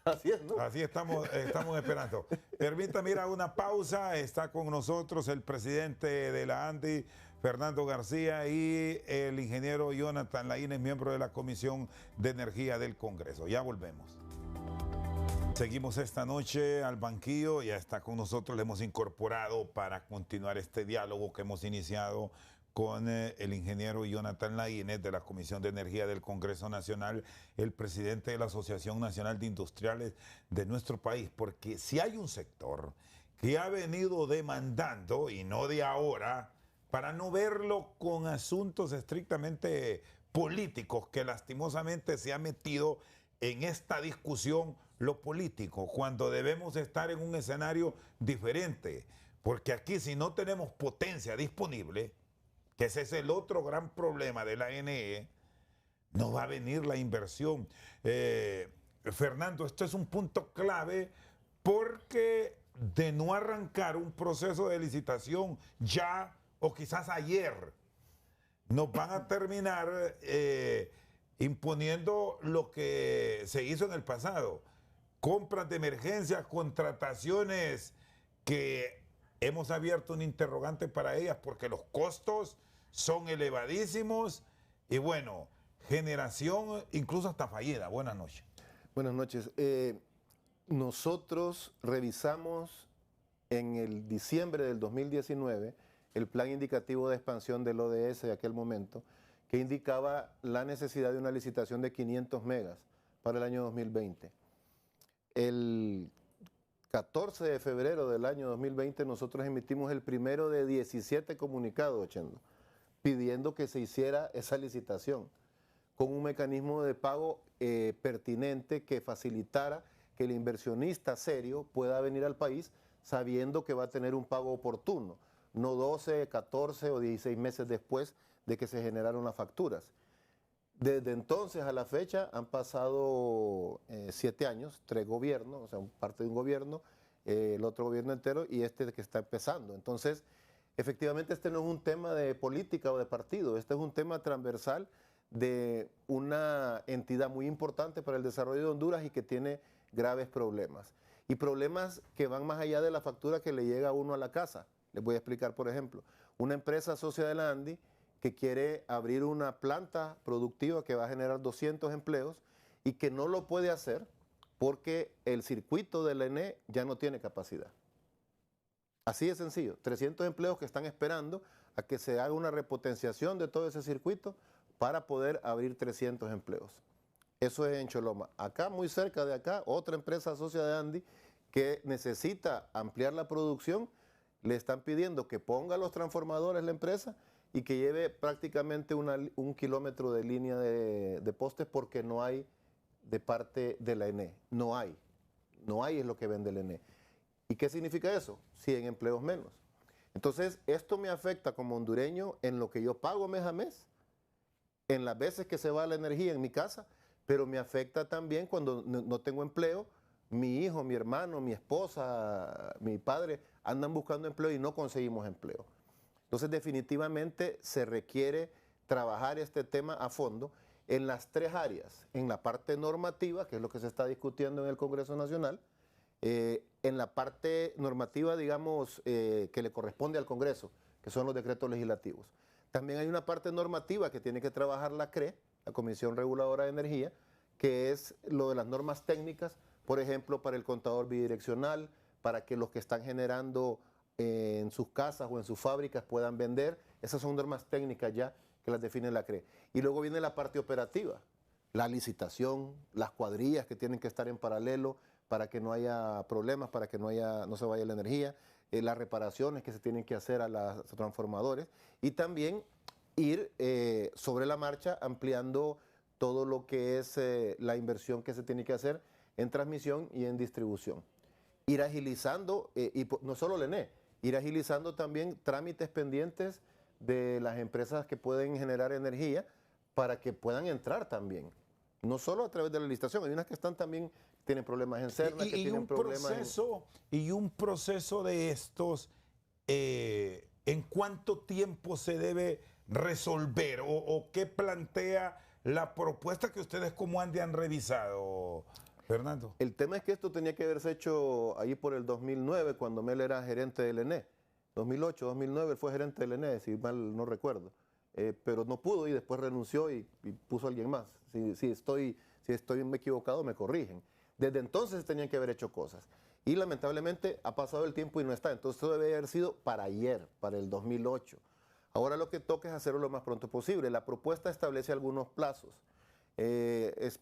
S3: Así es, ¿no?
S1: Así estamos esperando. Permítame ir a una pausa. Está con nosotros el presidente de la ANDI, Fernando García, y el ingeniero Jonathan Laínez, miembro de la Comisión de Energía del Congreso. Ya volvemos. Seguimos esta noche al banquillo. Ya está con nosotros, le hemos incorporado para continuar este diálogo que hemos iniciado con el ingeniero Jonathan Laínez de la Comisión de Energía del Congreso Nacional, el presidente de la Asociación Nacional de Industriales de nuestro país, porque si hay un sector que ha venido demandando, y no de ahora, para no verlo con asuntos estrictamente políticos, que lastimosamente se ha metido en esta discusión lo político, cuando debemos estar en un escenario diferente, porque aquí si no tenemos potencia disponible, que ese es el otro gran problema de la NE, no va a venir la inversión. Fernando, esto es un punto clave porque de no arrancar un proceso de licitación ya o quizás ayer, nos van a terminar imponiendo lo que se hizo en el pasado. Compras de emergencia, contrataciones que hemos abierto un interrogante para ellas porque los costos son elevadísimos y bueno, generación incluso hasta fallida. Buenas noches.
S3: Buenas noches. Nosotros revisamos en el diciembre del 2019 el plan indicativo de expansión del ODS de aquel momento, que indicaba la necesidad de una licitación de 500 megas para el año 2020. El 14 de febrero del año 2020 nosotros emitimos el primero de 17 comunicados, Chendo, pidiendo que se hiciera esa licitación con un mecanismo de pago pertinente que facilitara que el inversionista serio pueda venir al país sabiendo que va a tener un pago oportuno, no 12, 14 o 16 meses después de que se generaron las facturas. Desde entonces a la fecha han pasado 7 años, 3 gobiernos, o sea, parte de un gobierno, el otro gobierno entero y este que está empezando. Entonces, efectivamente este no es un tema de política o de partido, este es un tema transversal de una entidad muy importante para el desarrollo de Honduras y que tiene graves problemas. Y problemas que van más allá de la factura que le llega a uno a la casa. Les voy a explicar, por ejemplo, una empresa socia de la ANDI que quiere abrir una planta productiva que va a generar 200 empleos y que no lo puede hacer porque el circuito del ENE ya no tiene capacidad. Así de sencillo, 300 empleos que están esperando a que se haga una repotenciación de todo ese circuito para poder abrir 300 empleos. Eso es en Choloma. Acá, muy cerca de acá, otra empresa socia de ANDI que necesita ampliar la producción, le están pidiendo que ponga los transformadores la empresa y que lleve prácticamente un kilómetro de línea de postes porque no hay de parte de la ENE. No hay es lo que vende la ENE. ¿Y qué significa eso? 100 empleos menos. Entonces, esto me afecta como hondureño en lo que yo pago mes a mes, en las veces que se va la energía en mi casa, pero me afecta también cuando no tengo empleo. Mi hijo, mi hermano, mi esposa, mi padre andan buscando empleo y no conseguimos empleo. Entonces, definitivamente se requiere trabajar este tema a fondo en las tres áreas, en la parte normativa, que es lo que se está discutiendo en el Congreso Nacional, en la parte normativa, digamos, que le corresponde al Congreso, que son los decretos legislativos. También hay una parte normativa que tiene que trabajar la CRE, la Comisión Reguladora de Energía, que es lo de las normas técnicas, por ejemplo, para el contador bidireccional, para que los que están generando en sus casas o en sus fábricas puedan vender. Esas son normas técnicas ya que las define la CRE. Y luego viene la parte operativa, la licitación, las cuadrillas que tienen que estar en paralelo para que no haya problemas, para que no se vaya la energía, las reparaciones que se tienen que hacer a los transformadores y también ir sobre la marcha ampliando todo lo que es la inversión que se tiene que hacer en transmisión y en distribución. Ir agilizando, y no solo el ENE, ir agilizando también trámites pendientes de las empresas que pueden generar energía para que puedan entrar también. No solo a través de la licitación, hay unas que están también, tienen problemas en Cerna, que tienen problemas
S1: y un proceso de estos, ¿en cuánto tiempo se debe resolver? ¿O qué plantea la propuesta que ustedes como han revisado, Fernando?
S3: El tema es que esto tenía que haberse hecho allí por el 2009, cuando Mel era gerente del ENE. 2008, 2009 él fue gerente del ENE, si mal no recuerdo. Pero no pudo y después renunció y puso a alguien más. Si estoy equivocado, me corrigen. Desde entonces tenían que haber hecho cosas. Y lamentablemente ha pasado el tiempo y no está. Entonces eso debe haber sido para ayer, para el 2008. Ahora lo que toca es hacerlo lo más pronto posible. La propuesta establece algunos plazos.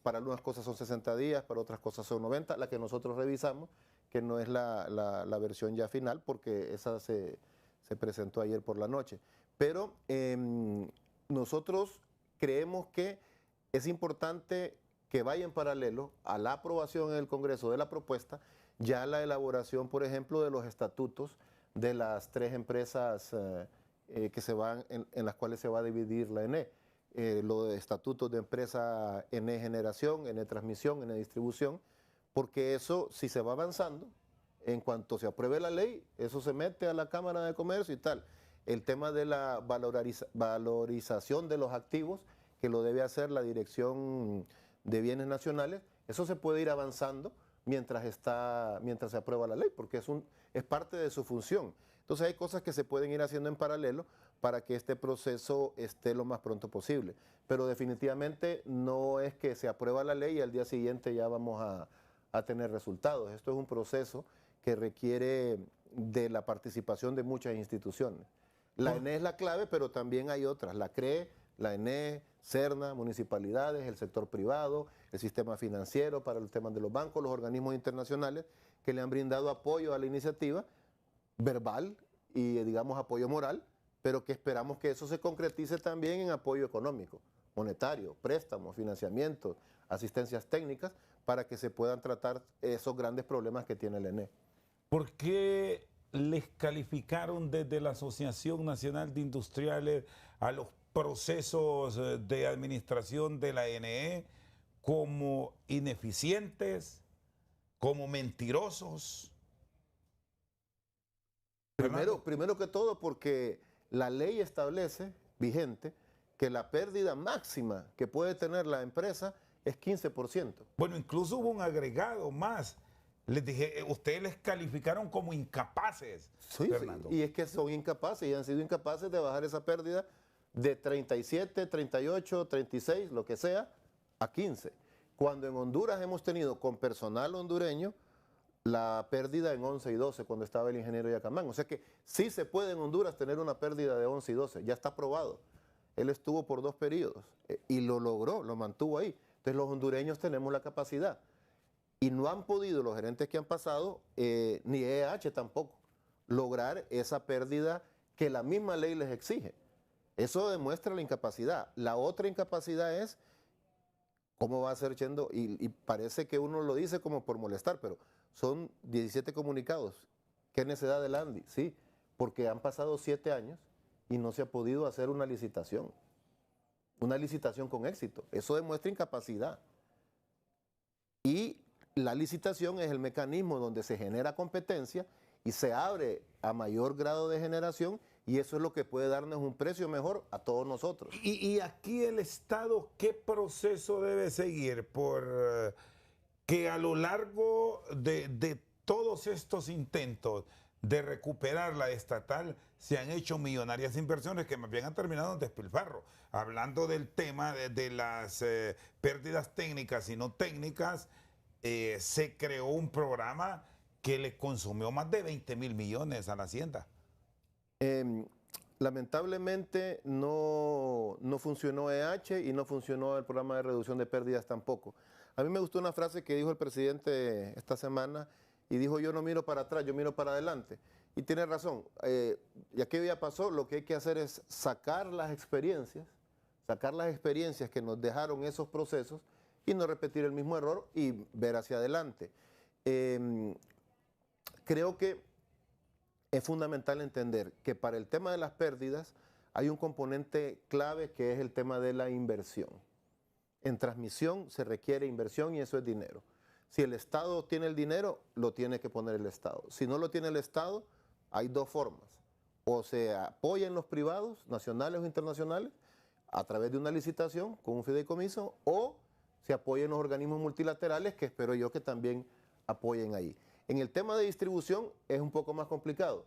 S3: Para algunas cosas son 60 días, para otras cosas son 90. La que nosotros revisamos, que no es la versión ya final, porque esa se presentó ayer por la noche. Pero nosotros creemos que es importante que vaya en paralelo a la aprobación en el Congreso de la propuesta, ya la elaboración, por ejemplo, de los estatutos de las tres empresas que se van, en las cuales se va a dividir la ENE. Los estatutos de empresa ENE Generación, ENE Transmisión, ENE Distribución, porque eso, si se va avanzando, en cuanto se apruebe la ley, eso se mete a la Cámara de Comercio y tal. El tema de la valorización de los activos, que lo debe hacer la Dirección de Bienes Nacionales, eso se puede ir avanzando mientras se aprueba la ley, porque es parte de su función. Entonces hay cosas que se pueden ir haciendo en paralelo para que este proceso esté lo más pronto posible. Pero definitivamente no es que se aprueba la ley y al día siguiente ya vamos a tener resultados. Esto es un proceso que requiere de la participación de muchas instituciones. La ENE es la clave, pero también hay otras, la CRE, la ENE, Cerna, municipalidades, el sector privado, el sistema financiero para el tema de los bancos, los organismos internacionales que le han brindado apoyo a la iniciativa, verbal y digamos apoyo moral, pero que esperamos que eso se concretice también en apoyo económico, monetario, préstamos, financiamientos, asistencias técnicas, para que se puedan tratar esos grandes problemas que tiene el ENE.
S1: ¿Por qué les calificaron desde la Asociación Nacional de Industriales a los procesos de administración de la ENE como ineficientes, como mentirosos?
S3: Primero que todo, porque la ley establece, vigente, que la pérdida máxima que puede tener la empresa es 15%.
S1: Bueno, incluso hubo un agregado más. Les dije, ustedes les calificaron como incapaces,
S3: Sí,
S1: Fernando.
S3: sí, y es que son incapaces y han sido incapaces de bajar esa pérdida de 37, 38, 36, lo que sea, a 15. Cuando en Honduras hemos tenido con personal hondureño la pérdida en 11 y 12 cuando estaba el ingeniero Yacamán. O sea que sí se puede en Honduras tener una pérdida de 11 y 12, ya está probado. Él estuvo por 2 periodos y lo logró, lo mantuvo ahí. Entonces los hondureños tenemos la capacidad. Y no han podido los gerentes que han pasado, ni EH tampoco, lograr esa pérdida que la misma ley les exige. Eso demuestra la incapacidad. La otra incapacidad es cómo va a ser Chendo, y parece que uno lo dice como por molestar, pero son 17 comunicados. ¿Qué necedad del Andy? Sí, porque han pasado 7 años y no se ha podido hacer una licitación con éxito. Eso demuestra incapacidad. Y la licitación es el mecanismo donde se genera competencia y se abre a mayor grado de generación y eso es lo que puede darnos un precio mejor a todos nosotros.
S1: Y aquí el Estado, ¿qué proceso debe seguir? Por que a lo largo de todos estos intentos de recuperar la estatal se han hecho millonarias inversiones que más bien han terminado en despilfarro. Hablando del tema de las pérdidas técnicas y no técnicas, se creó un programa que le consumió más de 20.000 millones a la Hacienda.
S3: Lamentablemente no funcionó EH y no funcionó el programa de reducción de pérdidas tampoco. A mí me gustó una frase que dijo el presidente esta semana y dijo: yo no miro para atrás, yo miro para adelante. Y tiene razón, ya que ya pasó, lo que hay que hacer es sacar las experiencias que nos dejaron esos procesos y no repetir el mismo error y ver hacia adelante. Creo que es fundamental entender que para el tema de las pérdidas hay un componente clave que es el tema de la inversión. En transmisión se requiere inversión y eso es dinero. Si el Estado tiene el dinero, lo tiene que poner el Estado. Si no lo tiene el Estado, hay dos formas. O se apoyan los privados, nacionales o internacionales, a través de una licitación con un fideicomiso, o se apoyan los organismos multilaterales, que espero yo que también apoyen ahí. En el tema de distribución es un poco más complicado,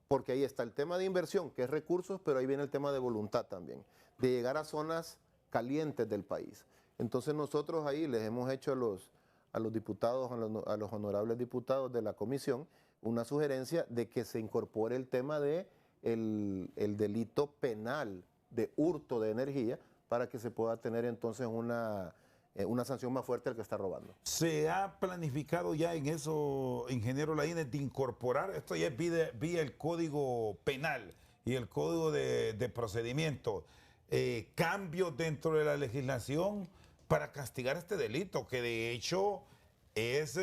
S3: porque ahí está el tema de inversión, que es recursos, pero ahí viene el tema de voluntad también, de llegar a zonas calientes del país. Entonces nosotros ahí les hemos hecho a los diputados, a los honorables diputados de la comisión, una sugerencia de que se incorpore el tema de el delito penal de hurto de energía para que se pueda tener entonces una sanción más fuerte al que está robando.
S1: ¿Se ha planificado ya en eso, ingeniero Laínez, de incorporar, esto ya es vía el Código Penal y el Código de Procedimiento, cambios dentro de la legislación para castigar este delito, que de hecho es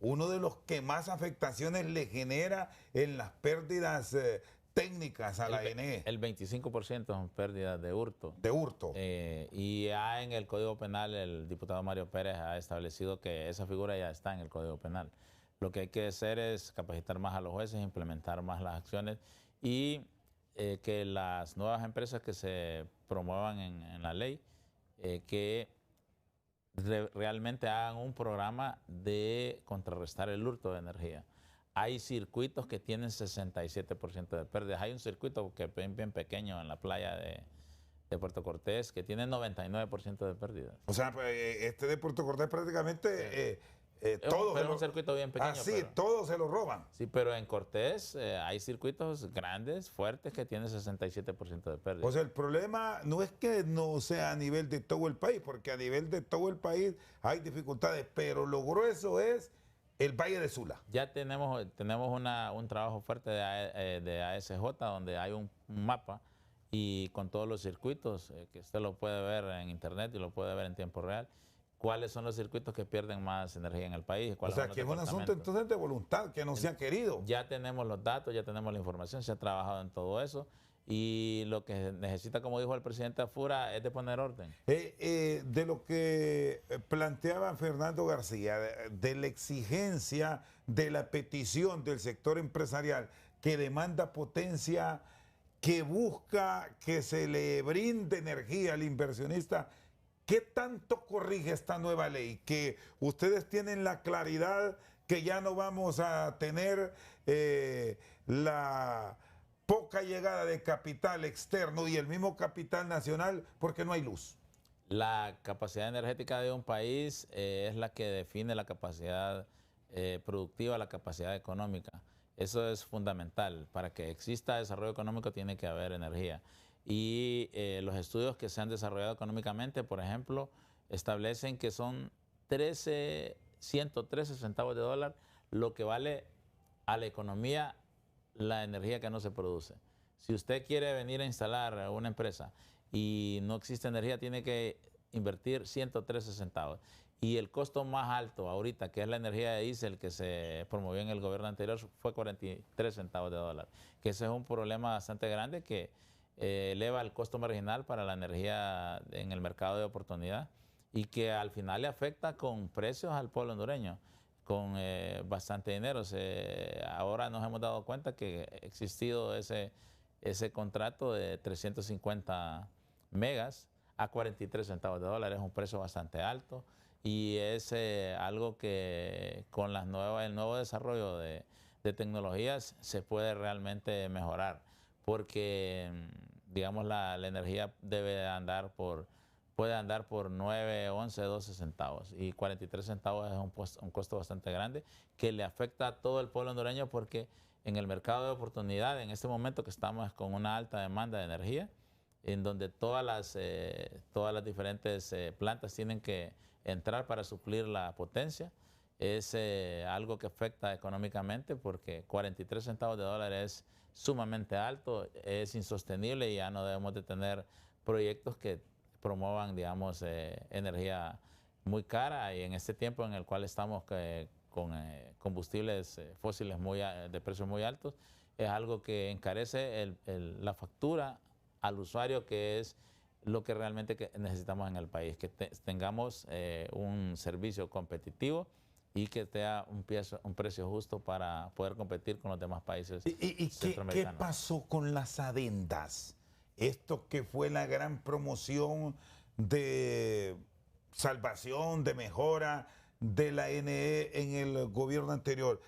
S1: uno de los que más afectaciones le genera en las pérdidas técnicas a la ENE?
S2: El 25% son pérdidas de hurto.
S1: De hurto.
S2: Y ya en el Código Penal el diputado Mario Pérez ha establecido que esa figura ya está en el Código Penal. Lo que hay que hacer es capacitar más a los jueces, implementar más las acciones y que las nuevas empresas que se promuevan en la ley, que realmente hagan un programa de contrarrestar el hurto de energía. Hay circuitos que tienen 67% de pérdidas. Hay un circuito que es bien pequeño en la playa de Puerto Cortés que tiene 99% de pérdidas.
S1: O sea, este de Puerto Cortés prácticamente todo.
S2: Pero es un circuito bien pequeño.
S1: Sí, todos se lo roban.
S2: Sí, pero en Cortés hay circuitos grandes, fuertes, que tienen 67% de pérdidas.
S1: O sea, el problema no es que no sea a nivel de todo el país, porque a nivel de todo el país hay dificultades, pero lo grueso es el Valle de Sula.
S2: Ya tenemos un trabajo fuerte de ASJ, donde hay un mapa y con todos los circuitos, que usted lo puede ver en internet y lo puede ver en tiempo real, cuáles son los circuitos que pierden más energía en el país.
S1: O sea, que es un asunto entonces de voluntad, que no se ha querido.
S2: Ya tenemos los datos, ya tenemos la información, se ha trabajado en todo eso. Y lo que necesita, como dijo el presidente Afura, es de poner orden.
S1: De lo que planteaba Fernando García, de la exigencia, de la petición del sector empresarial que demanda potencia, que busca que se le brinde energía al inversionista, ¿qué tanto corrige esta nueva ley? Que ustedes tienen la claridad que ya no vamos a tener la poca llegada de capital externo y el mismo capital nacional porque no hay luz.
S2: La capacidad energética de un país es la que define la capacidad productiva, la capacidad económica. Eso es fundamental. Para que exista desarrollo económico tiene que haber energía. Y los estudios que se han desarrollado económicamente, por ejemplo, establecen que son 113 centavos de dólar lo que vale a la economía la energía que no se produce. Si usted quiere venir a instalar una empresa y no existe energía, tiene que invertir 113 centavos. Y el costo más alto ahorita, que es la energía de diésel que se promovió en el gobierno anterior, fue 43 centavos de dólar. Que ese es un problema bastante grande que eleva el costo marginal para la energía en el mercado de oportunidad y que al final le afecta con precios al pueblo hondureño, con bastante dinero. Ahora nos hemos dado cuenta que ha existido ese ese contrato de 350 megas a 43 centavos de dólar. Es un precio bastante alto y es algo que con el nuevo desarrollo de tecnologías se puede realmente mejorar, porque digamos la energía puede andar por 9, 11, 12 centavos, y 43 centavos es un costo bastante grande que le afecta a todo el pueblo hondureño, porque en el mercado de oportunidad, en este momento que estamos con una alta demanda de energía, en donde todas las diferentes plantas tienen que entrar para suplir la potencia, es algo que afecta económicamente, porque 43 centavos de dólar es sumamente alto, es insostenible, y ya no debemos de tener proyectos que promuevan, digamos, energía muy cara, y en este tiempo en el cual estamos con combustibles fósiles de precios muy altos, es algo que encarece la factura al usuario, que es lo que realmente necesitamos en el país, que tengamos un servicio competitivo y que tenga un precio justo para poder competir con los demás países
S1: ¿Y qué pasó con las adendas? Esto que fue la gran promoción de salvación, de mejora de la NE en el gobierno anterior.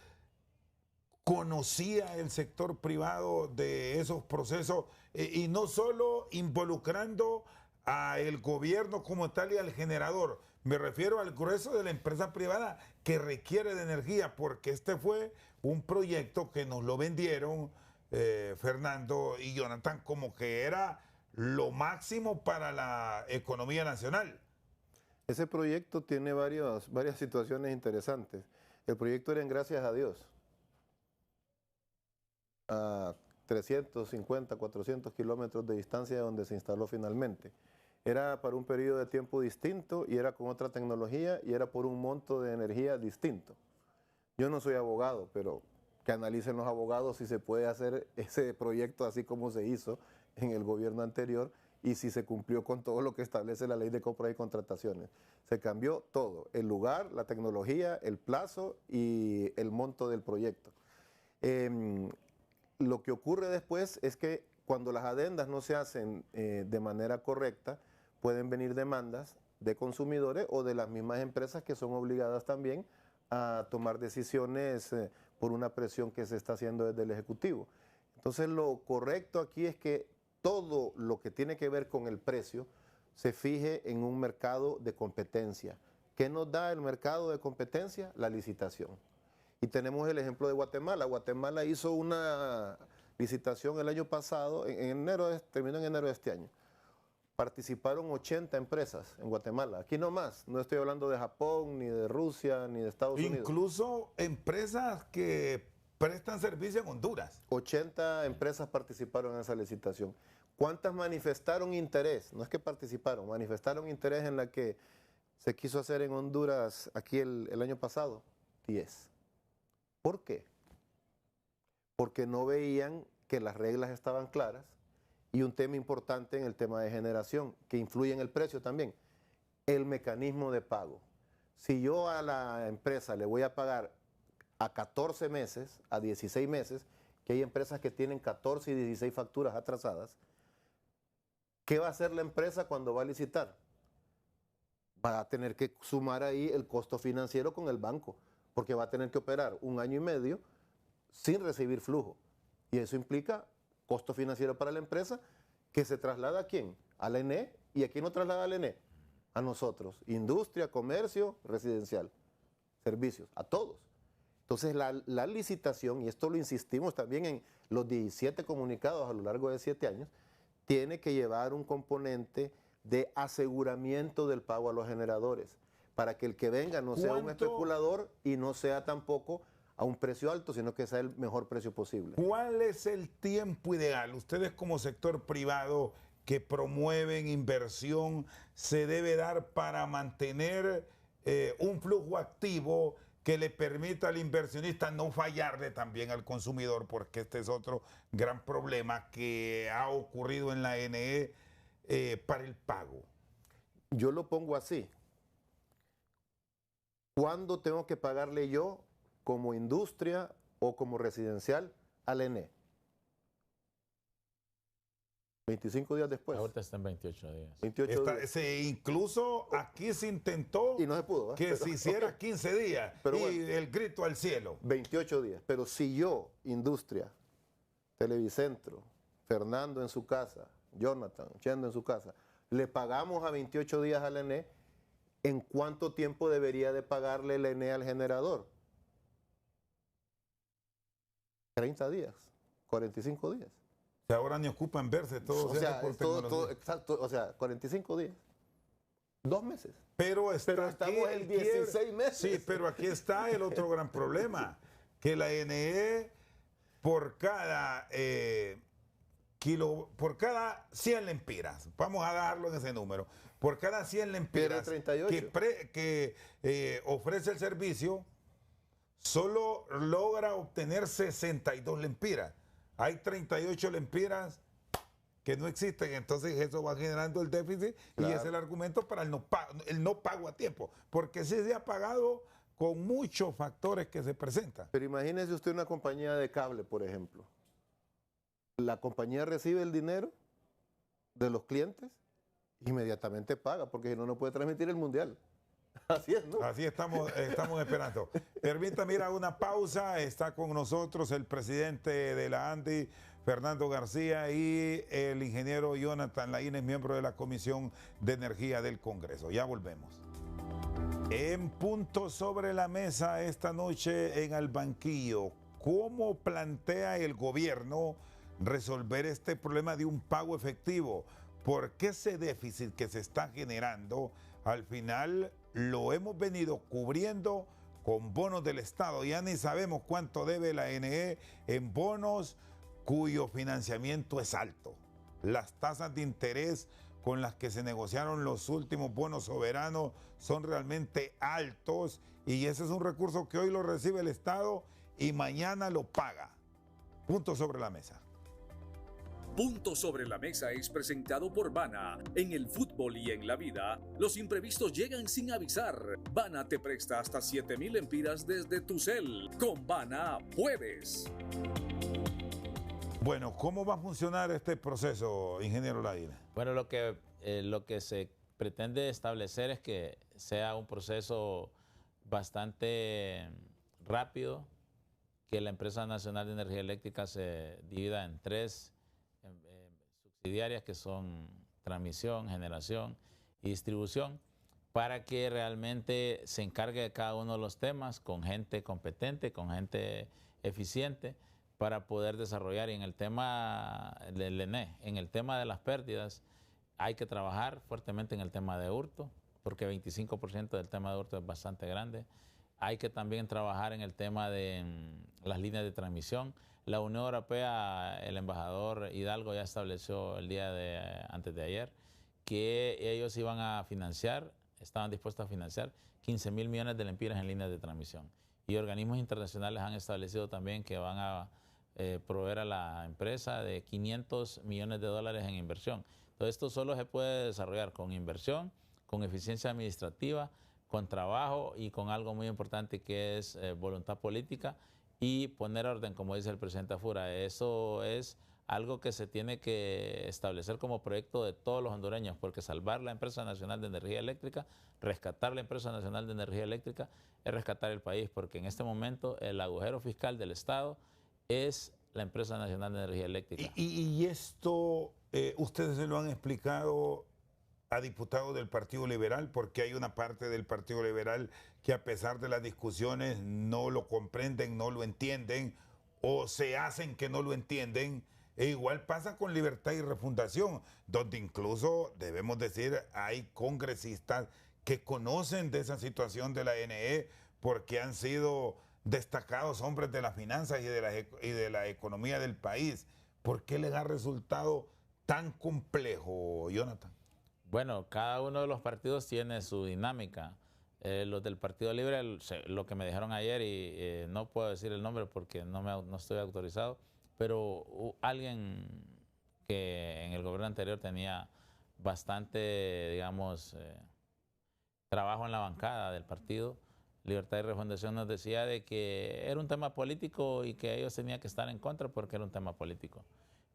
S1: ¿Conocía el sector privado de esos procesos y no solo involucrando al gobierno como tal y al generador? Me refiero al grueso de la empresa privada que requiere de energía, porque este fue un proyecto que nos lo vendieron Fernando y Jonathan como que era lo máximo para la economía nacional.
S3: Ese proyecto tiene varias situaciones interesantes. El proyecto era en Gracias a Dios, a 350, 400 kilómetros de distancia de donde se instaló finalmente. Era para un periodo de tiempo distinto y era con otra tecnología y era por un monto de energía distinto. Yo no soy abogado, pero que analicen los abogados si se puede hacer ese proyecto así como se hizo en el gobierno anterior y si se cumplió con todo lo que establece la ley de compras y contrataciones. Se cambió todo, el lugar, la tecnología, el plazo y el monto del proyecto. Lo que ocurre después es que cuando las adendas no se hacen de manera correcta, pueden venir demandas de consumidores o de las mismas empresas que son obligadas también a tomar decisiones por una presión que se está haciendo desde el Ejecutivo. Entonces lo correcto aquí es que todo lo que tiene que ver con el precio se fije en un mercado de competencia. ¿Qué nos da el mercado de competencia? La licitación. Y tenemos el ejemplo de Guatemala. Guatemala hizo una licitación el año pasado, terminó en enero de este año. Participaron 80 empresas en Guatemala. Aquí no más. No estoy hablando de Japón, ni de Rusia, ni de Estados Unidos.
S1: Incluso empresas que prestan servicio en Honduras.
S3: 80 empresas participaron en esa licitación. ¿Cuántas manifestaron interés? No es que participaron, manifestaron interés en la que se quiso hacer en Honduras aquí el año pasado. 10. ¿Por qué? Porque no veían que las reglas estaban claras y un tema importante en el tema de generación, que influye en el precio también, el mecanismo de pago. Si yo a la empresa le voy a pagar a 14 meses, a 16 meses, que hay empresas que tienen 14 y 16 facturas atrasadas, ¿qué va a hacer la empresa cuando va a licitar? Va a tener que sumar ahí el costo financiero con el banco, porque va a tener que operar 1 año y medio sin recibir flujo. Y eso implica costo financiero para la empresa que se traslada ¿a quién? A la ENE. ¿Y a quién no traslada a la ENE? A nosotros. Industria, comercio, residencial, servicios, a todos. Entonces la licitación, y esto lo insistimos también en los 17 comunicados a lo largo de 7 años, tiene que llevar un componente de aseguramiento del pago a los generadores, para que el que venga no sea un especulador y no sea tampoco a un precio alto, sino que sea el mejor precio posible.
S1: ¿Cuál es el tiempo ideal? Ustedes como sector privado que promueven inversión, se debe dar para mantener un flujo activo que le permita al inversionista no fallarle también al consumidor, porque este es otro gran problema que ha ocurrido en la NE para el pago.
S3: Yo lo pongo así. ¿Cuándo tengo que pagarle yo como industria o como residencial al ENE? 25 días después.
S2: Ahorita está en 28 días.
S3: 28 días.
S1: Incluso aquí se intentó
S3: Y no se pudo.
S1: que se hiciera 15 días
S3: Pero
S1: y
S3: bueno.
S1: el grito al cielo.
S3: 28 días. Pero si yo, industria, Televicentro, Fernando en su casa, Jonathan, Chendo en su casa, le pagamos a 28 días al ENE, ¿en cuánto tiempo debería de pagarle el ENE al generador? 30 días, 45 días.
S1: Que ahora ni ocupan verse todos.
S3: O sea,
S1: por tecnología.
S3: exacto, o sea, 45 días. 2 meses.
S1: Pero
S3: Pero estamos en 16 meses.
S1: Sí, pero aquí está el otro gran problema, que la NE por cada por cada 100 lempiras, vamos a darlo en ese número, por cada 100 lempiras
S3: 38.
S1: que ofrece el servicio, solo logra obtener 62 lempiras. Hay 38 lempiras que no existen, entonces eso va generando el déficit.
S3: Claro.
S1: Y es el argumento para el no pago a tiempo, porque sí se ha pagado con muchos factores que se presentan.
S3: Pero imagínese usted una compañía de cable, por ejemplo. La compañía recibe el dinero de los clientes, inmediatamente paga, porque si no, no puede transmitir el mundial. Así es, ¿no?
S1: Así estamos esperando. Permítame ir a una pausa. Está con nosotros el presidente de la ANDI, Fernando García, y el ingeniero Jonathan Laínez, miembro de la Comisión de Energía del Congreso. Ya volvemos. En punto sobre la mesa esta noche en Al Banquillo, ¿cómo plantea el gobierno resolver este problema de un pago efectivo? Porque ese déficit que se está generando, al final lo hemos venido cubriendo con bonos del Estado. Ya ni sabemos cuánto debe la NE en bonos cuyo financiamiento es alto. Las tasas de interés con las que se negociaron los últimos bonos soberanos son realmente altos, y ese es un recurso que hoy lo recibe el Estado y mañana lo paga. Punto sobre la mesa.
S4: Punto sobre la mesa es presentado por Bana. En el fútbol y en la vida, los imprevistos llegan sin avisar. Bana te presta hasta 7,000 lempiras desde tu cel. Con Bana puedes.
S1: Bueno, ¿cómo va a funcionar este proceso, ingeniero Laínez?
S2: Bueno, lo que se pretende establecer es que sea un proceso bastante rápido, que la Empresa Nacional de Energía Eléctrica se divida en 3 subsidiarias, que son transmisión, generación y distribución, para que realmente se encargue de cada uno de los temas con gente competente, con gente eficiente, para poder desarrollar. Y en el tema del ENE, en el tema de las pérdidas, hay que trabajar fuertemente en el tema de hurto, porque 25% del tema de hurto es bastante grande. Hay que también trabajar en el tema de las líneas de transmisión. La Unión Europea, el embajador Hidalgo ya estableció el día antes de ayer que ellos iban a financiar, estaban dispuestos a financiar 15,000 millones de lempiras en líneas de transmisión. Y organismos internacionales han establecido también que van a proveer a la empresa de 500 millones de dólares en inversión. Entonces, esto solo se puede desarrollar con inversión, con eficiencia administrativa, con trabajo y con algo muy importante que es voluntad política y poner orden, como dice el presidente Afura. Eso es algo que se tiene que establecer como proyecto de todos los hondureños, porque salvar la Empresa Nacional de Energía Eléctrica, rescatar la Empresa Nacional de Energía Eléctrica, es rescatar el país, porque en este momento el agujero fiscal del Estado es la Empresa Nacional de Energía Eléctrica.
S1: Y esto, ustedes se lo han explicado a diputados del Partido Liberal, porque hay una parte del Partido Liberal que, a pesar de las discusiones, no lo comprenden, no lo entienden, o se hacen que no lo entienden. E igual pasa con Libertad y Refundación, donde incluso, debemos decir, hay congresistas que conocen de esa situación de la NE, porque han sido destacados hombres de las finanzas y de la economía del país. ¿Por qué les ha resultado tan complejo, Jonathan?
S2: Bueno, cada uno de los partidos tiene su dinámica. Los del Partido Libre, lo que me dijeron ayer, y no puedo decir el nombre porque no estoy autorizado, pero alguien que en el gobierno anterior tenía bastante, digamos, trabajo en la bancada del partido Libertad y Refundación, nos decía de que era un tema político y que ellos tenían que estar en contra porque era un tema político.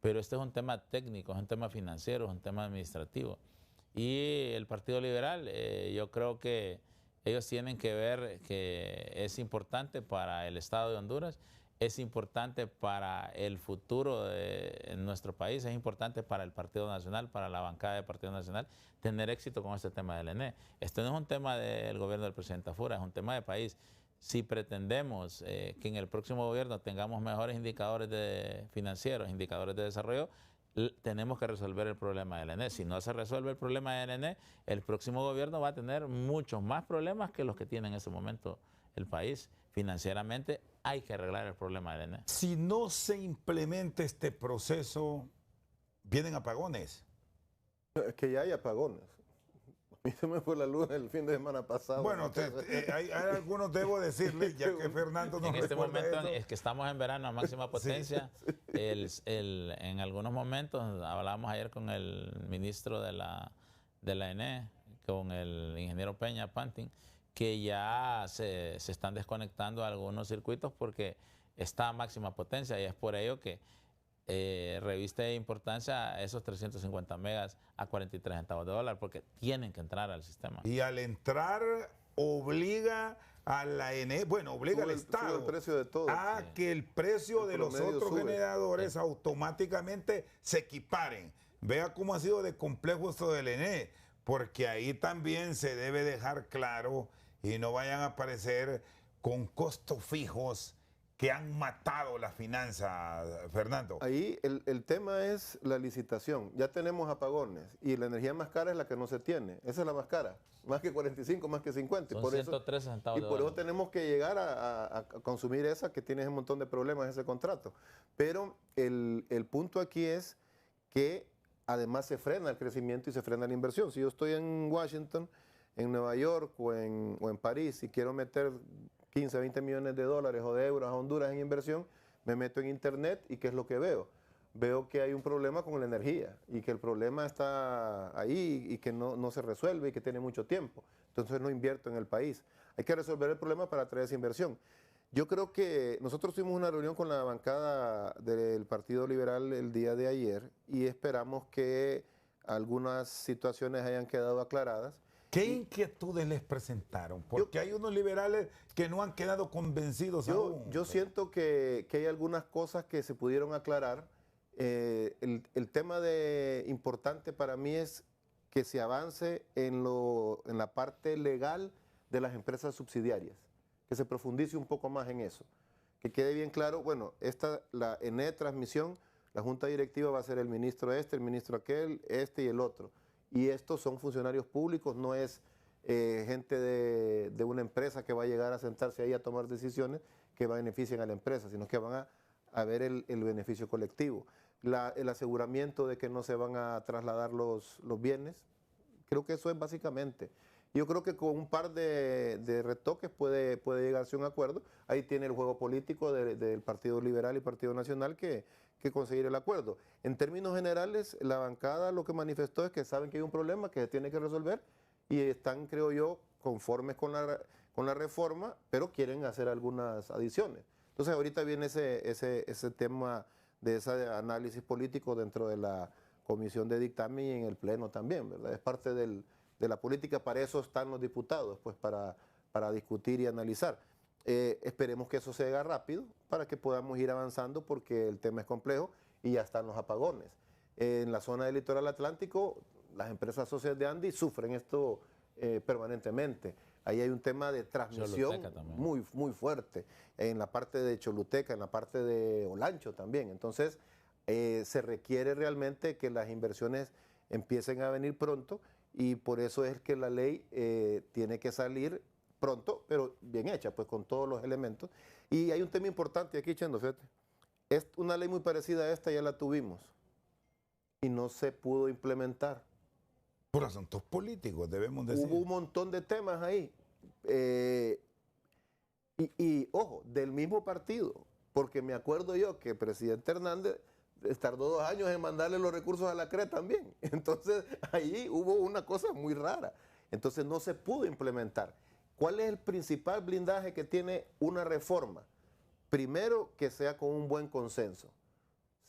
S2: pero este es un tema técnico, es un tema financiero, es un tema administrativo. Y el Partido Liberal, yo creo que ellos tienen que ver que es importante para el Estado de Honduras, es importante para el futuro de nuestro país, es importante para el Partido Nacional, para la bancada del Partido Nacional, tener éxito con este tema del ENE. Esto no es un tema del gobierno del presidente Tafura, es un tema de país. Si pretendemos que en el próximo gobierno tengamos mejores indicadores financieros, indicadores de desarrollo, tenemos que resolver el problema del ENE. Si no se resuelve el problema del ENE, el próximo gobierno va a tener muchos más problemas que los que tiene en ese momento el país. Financieramente hay que arreglar el problema del ENE.
S1: Si no se implementa este proceso, vienen apagones.
S3: Es que ya hay apagones. A mí se me fue la luz el fin de semana pasado.
S1: Bueno, hay algunos, debo decirle, ya que Fernando nos
S2: en este
S1: recuerda
S2: momento
S1: eso.
S2: es que estamos en verano a máxima potencia. En algunos momentos, hablamos ayer con el ministro de la ENE, con el ingeniero Peña Pantin, que ya se están desconectando algunos circuitos porque está a máxima potencia, y es por ello que reviste importancia esos 350 megas a 43 centavos de dólar, porque tienen que entrar al sistema.
S1: Y al entrar obliga a la ENE, bueno, obliga al Estado
S3: sube el precio de todo.
S1: a que el precio de los otros
S3: sube.
S1: generadores automáticamente se equiparen. Vea cómo ha sido de complejo esto del ENE, porque ahí también se debe dejar claro y no vayan a aparecer con costos fijos que han matado la finanza, Fernando.
S3: Ahí el tema es la licitación. Ya tenemos apagones y la energía más cara es la que no se tiene. Esa es la más cara. Más que 45, más que 50.
S2: Son
S3: Por
S2: 113 centavos
S3: y
S2: de
S3: por eso
S2: dólar.
S3: tenemos que llegar a consumir esa, que tiene un montón de problemas ese contrato. Pero el punto aquí es que además se frena el crecimiento y se frena la inversión. Si yo estoy en Washington, en Nueva York o en París y quiero meter 15, 20 millones de dólares o de euros a Honduras en inversión, me meto en internet y ¿qué es lo que veo? Veo que hay un problema con la energía y que el problema está ahí y que no se resuelve y que tiene mucho tiempo. Entonces no invierto en el país. Hay que resolver el problema para traer esa inversión. Yo creo que nosotros tuvimos una reunión con la bancada del Partido Liberal el día de ayer y esperamos que algunas situaciones hayan quedado aclaradas.
S1: ¿Qué inquietudes les presentaron? Porque hay unos liberales que no han quedado convencidos aún.
S3: Yo siento que hay algunas cosas que se pudieron aclarar. El tema importante para mí es que se avance en la parte legal de las empresas subsidiarias, que se profundice un poco más en eso, que quede bien claro, bueno, la ENE transmisión, la junta directiva va a ser el ministro el ministro aquel, y el otro. Y estos son funcionarios públicos, no es gente de una empresa que va a llegar a sentarse ahí a tomar decisiones que beneficien a la empresa, sino que van a ver el beneficio colectivo. El aseguramiento de que no se van a trasladar los bienes, creo que eso es básicamente. Yo creo que con un par de retoques puede llegarse a un acuerdo. Ahí tiene el juego político del Partido Liberal y Partido Nacional que conseguir el acuerdo. En términos generales, la bancada lo que manifestó es que saben que hay un problema que se tiene que resolver y están, creo yo, conformes con la reforma, pero quieren hacer algunas adiciones. Entonces ahorita viene ese tema de ese análisis político dentro de la comisión de dictamen y en el pleno también, ¿verdad? Es parte de la política, para eso están los diputados, pues para discutir y analizar. Esperemos que eso se haga rápido para que podamos ir avanzando porque el tema es complejo y ya están los apagones. En la zona del litoral atlántico, las empresas socias de Andy sufren esto permanentemente. Ahí hay un tema de transmisión muy, muy fuerte. En la parte de Choluteca, en la parte de Olancho también. Entonces, se requiere realmente que las inversiones empiecen a venir pronto y por eso es que la ley tiene que salir pronto, pero bien hecha, pues con todos los elementos. Y hay un tema importante aquí, Chendo, fíjate. Es una ley muy parecida a esta, ya la tuvimos y no se pudo implementar.
S1: Por asuntos políticos, debemos decir.
S3: Hubo un montón de temas ahí. Y ojo, del mismo partido, porque me acuerdo yo que el presidente Hernández tardó 2 años en mandarle los recursos a la CRE también. Entonces ahí hubo una cosa muy rara. Entonces no se pudo implementar. ¿Cuál es el principal blindaje que tiene una reforma? Primero, que sea con un buen consenso.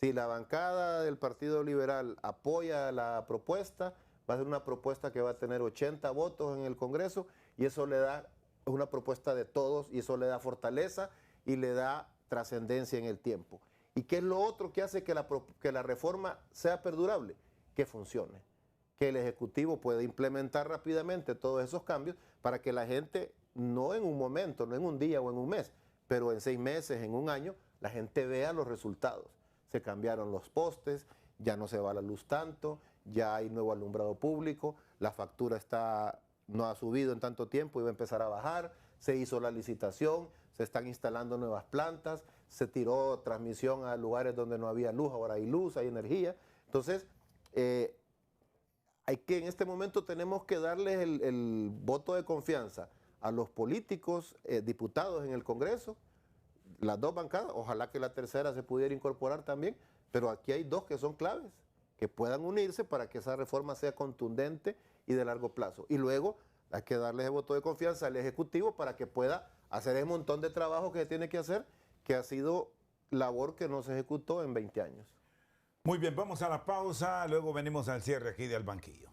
S3: Si la bancada del Partido Liberal apoya la propuesta, va a ser una propuesta que va a tener 80 votos en el Congreso y eso le da, es una propuesta de todos y eso le da fortaleza y le da trascendencia en el tiempo. ¿Y qué es lo otro que hace que la reforma sea perdurable? Que funcione, que el Ejecutivo pueda implementar rápidamente todos esos cambios para que la gente, no en un momento, no en un día o en un mes, pero en 6 meses, en un año, la gente vea los resultados. Se cambiaron los postes, ya no se va la luz tanto, ya hay nuevo alumbrado público, la factura no ha subido en tanto tiempo y va a empezar a bajar, se hizo la licitación, se están instalando nuevas plantas, se tiró transmisión a lugares donde no había luz, ahora hay luz, hay energía. Entonces, hay que en este momento tenemos que darles el voto de confianza a los políticos, diputados en el Congreso, las dos bancadas, ojalá que la tercera se pudiera incorporar también, pero aquí hay dos que son claves, que puedan unirse para que esa reforma sea contundente y de largo plazo. Y luego hay que darles el voto de confianza al Ejecutivo para que pueda hacer ese montón de trabajo que tiene que hacer, que ha sido labor que no se ejecutó en 20 años.
S1: Muy bien, vamos a la pausa, luego venimos al cierre aquí del banquillo.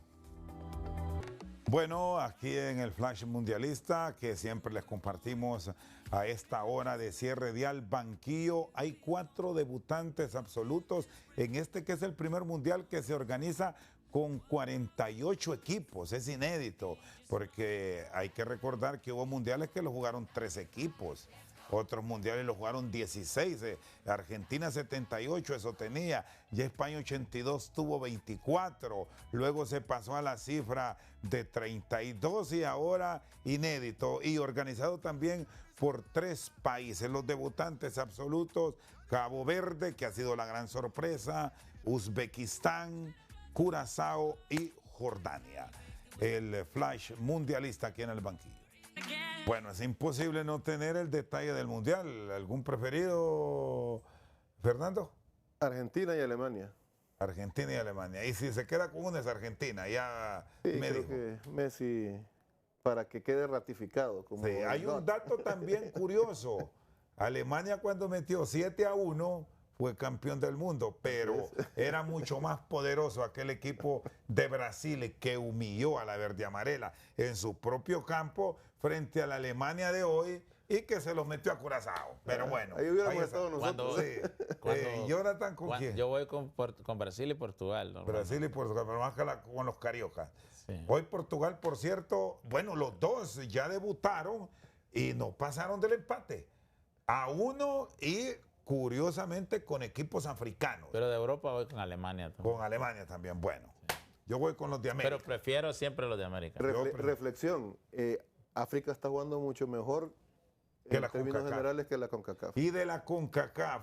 S1: Bueno, aquí en el Flash Mundialista, que siempre les compartimos a esta hora de cierre de al banquillo, hay 4 debutantes absolutos en este que es el primer mundial que se organiza con 48 equipos. Es inédito, porque hay que recordar que hubo mundiales que lo jugaron 3 equipos. Otros mundiales lo jugaron 16, Argentina 78, eso tenía, ya España 82 tuvo 24, luego se pasó a la cifra de 32 y ahora inédito y organizado también por 3 países, los debutantes absolutos, Cabo Verde, que ha sido la gran sorpresa, Uzbekistán, Curazao y Jordania. El Flash Mundialista aquí en el banquillo. Bueno, es imposible no tener el detalle del Mundial. ¿Algún preferido, Fernando?
S3: Argentina y Alemania.
S1: Argentina y Alemania. Y si se queda con una es Argentina, ya
S3: Sí,
S1: me
S3: creo
S1: dijo.
S3: que Messi, para que quede ratificado. Como
S1: Sí, hay un dato también curioso. Alemania cuando metió 7-1 fue campeón del mundo, pero era mucho más poderoso aquel equipo de Brasil que humilló a la verde amarela en su propio campo frente a la Alemania de hoy y que se los metió a Curazao. Pero bueno,
S3: ahí hubiéramos estado nosotros.
S1: Sí. Jonathan, ¿con quién?
S2: Yo voy con Brasil y Portugal.
S1: Brasil y Portugal, pero más que con los cariocas.
S2: Sí.
S1: Hoy Portugal, por cierto, bueno, los dos ya debutaron y no pasaron del empate. A 1 y curiosamente con equipos africanos.
S2: Pero de Europa voy con Alemania también.
S1: Con Alemania también, bueno. Yo voy con los de América.
S2: Pero prefiero siempre los de América.
S3: Reflexión, África está jugando mucho mejor
S1: Que
S3: en
S1: la
S3: términos
S1: CONCACAF.
S3: generales que la CONCACAF.
S1: Y de la CONCACAF,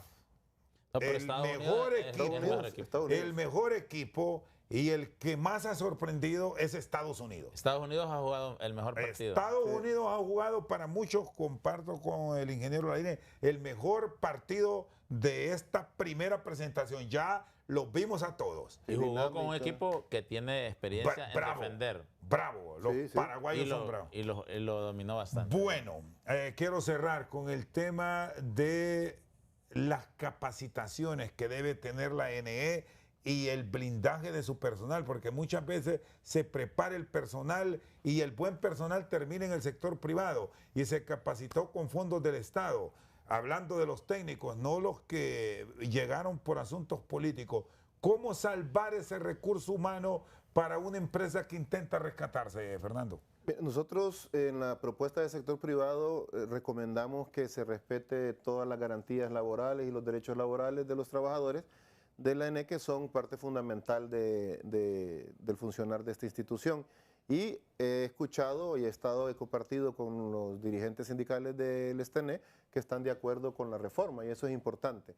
S2: No, pero
S1: el
S2: Estados
S1: mejor
S2: Unidos es
S1: equipo,
S2: el mejor equipo.
S3: Estados Unidos.
S1: el mejor equipo y el que más ha sorprendido es Estados Unidos.
S2: Estados Unidos ha jugado el mejor partido.
S1: Estados Unidos ha jugado, para muchos, comparto con el ingeniero Laine, el mejor partido de esta primera presentación. Ya los vimos a todos.
S2: Y jugó con un
S3: Dinámica.
S2: equipo que tiene experiencia en
S1: Bravo,
S2: defender.
S1: bravo, los
S3: Sí, sí.
S1: paraguayos
S2: Y
S1: son bravos.
S2: lo dominó bastante.
S1: Bueno, quiero cerrar con el tema de las capacitaciones que debe tener la NE y el blindaje de su personal, porque muchas veces se prepara el personal y el buen personal termina en el sector privado y se capacitó con fondos del Estado. Hablando de los técnicos, no los que llegaron por asuntos políticos. ¿Cómo salvar ese recurso humano para una empresa que intenta rescatarse, Fernando?
S3: Nosotros en la propuesta del sector privado recomendamos que se respete todas las garantías laborales y los derechos laborales de los trabajadores de la ENE, que son parte fundamental del funcionar de esta institución. Y he escuchado y he compartido con los dirigentes sindicales del STNE que están de acuerdo con la reforma y eso es importante.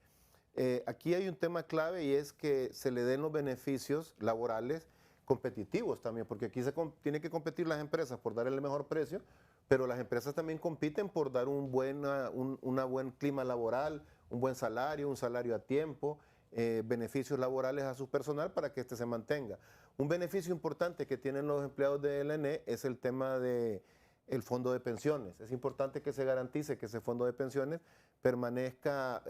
S3: Aquí hay un tema clave y es que se le den los beneficios laborales competitivos también, porque aquí tiene que competir las empresas por dar el mejor precio, pero las empresas también compiten por dar un buen clima laboral, un buen salario, un salario a tiempo, beneficios laborales a su personal para que éste se mantenga. Un beneficio importante que tienen los empleados de LNE es el tema de el fondo de pensiones. Es importante que se garantice que ese fondo de pensiones permanezca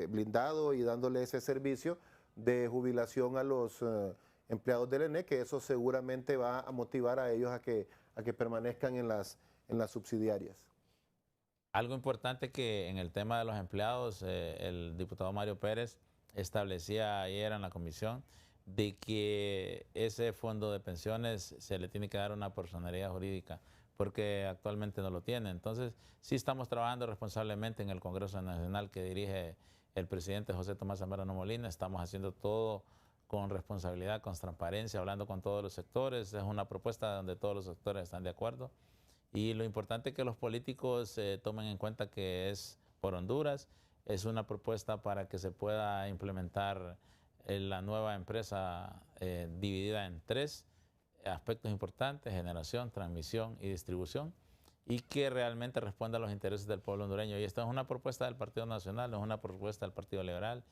S3: blindado y dándole ese servicio de jubilación a los empleados del ENE, que eso seguramente va a motivar a ellos a que permanezcan en las subsidiarias.
S2: Algo importante que en el tema de los empleados, el diputado Mario Pérez establecía ayer en la comisión de que ese fondo de pensiones se le tiene que dar una personalidad jurídica, porque actualmente no lo tiene. Entonces, sí estamos trabajando responsablemente en el Congreso Nacional que dirige el presidente José Tomás Zambrano Molina. Estamos haciendo todo con responsabilidad, con transparencia, hablando con todos los sectores. Es una propuesta donde todos los sectores están de acuerdo. Y lo importante es que los políticos tomen en cuenta que es por Honduras, es una propuesta para que se pueda implementar la nueva empresa dividida en 3 aspectos importantes: generación, transmisión y distribución, y que realmente responda a los intereses del pueblo hondureño. Y esta es una propuesta del Partido Nacional, no es una propuesta del Partido Liberal,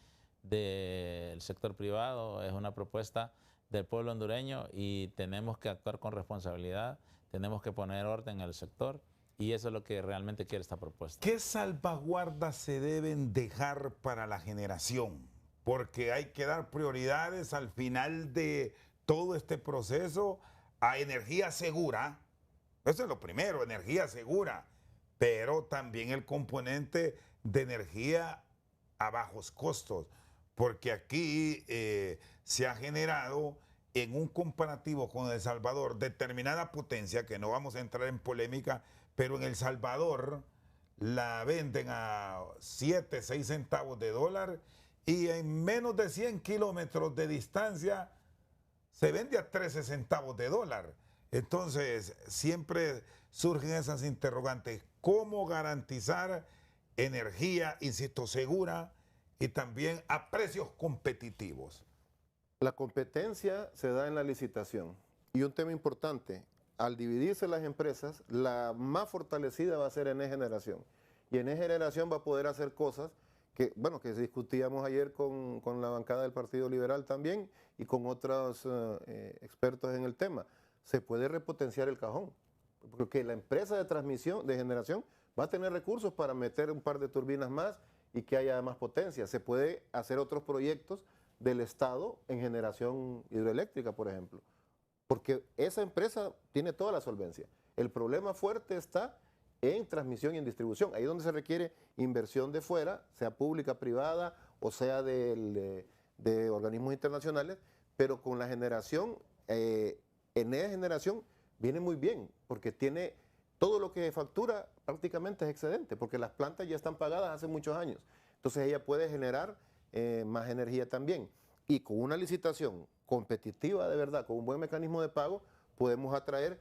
S2: del sector privado, es una propuesta del pueblo hondureño, y tenemos que actuar con responsabilidad, tenemos que poner orden en el sector, y eso es lo que realmente quiere esta propuesta.
S1: ¿Qué salvaguardas se deben dejar para la generación? Porque hay que dar prioridades al final de todo este proceso a energía segura. Eso es lo primero, energía segura, pero también el componente de energía a bajos costos, porque aquí se ha generado en un comparativo con El Salvador determinada potencia, que no vamos a entrar en polémica, pero en El Salvador la venden a 7, 6 centavos de dólar, y en menos de 100 kilómetros de distancia se vende a 13 centavos de dólar. Entonces, siempre surgen esas interrogantes. ¿Cómo garantizar energía, insisto, segura y también a precios competitivos?
S3: La competencia se da en la licitación. Y un tema importante, al dividirse las empresas, la más fortalecida va a ser ENE Generación. Y ENE Generación va a poder hacer cosas que, bueno, que discutíamos ayer con la bancada del Partido Liberal también y con otros expertos en el tema. Se puede repotenciar el cajón, porque la empresa de transmisión, de generación, va a tener recursos para meter un par de turbinas más y que haya más potencia. Se puede hacer otros proyectos del Estado en generación hidroeléctrica, por ejemplo, porque esa empresa tiene toda la solvencia. El problema fuerte está en transmisión y en distribución, ahí donde se requiere inversión de fuera, sea pública, privada o sea de organismos internacionales, pero con la generación, ENE Generación viene muy bien, porque tiene todo lo que factura prácticamente es excedente, porque las plantas ya están pagadas hace muchos años, entonces ella puede generar más energía también, y con una licitación competitiva de verdad, con un buen mecanismo de pago, podemos atraer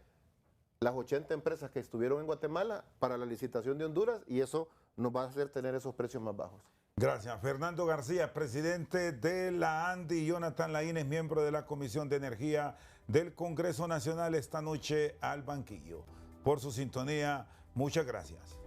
S3: las 80 empresas que estuvieron en Guatemala para la licitación de Honduras, y eso nos va a hacer tener esos precios más bajos.
S1: Gracias. Fernando García, presidente de la ANDI, y Jonathan Laínez, miembro de la Comisión de Energía del Congreso Nacional, esta noche al banquillo. Por su sintonía, muchas gracias.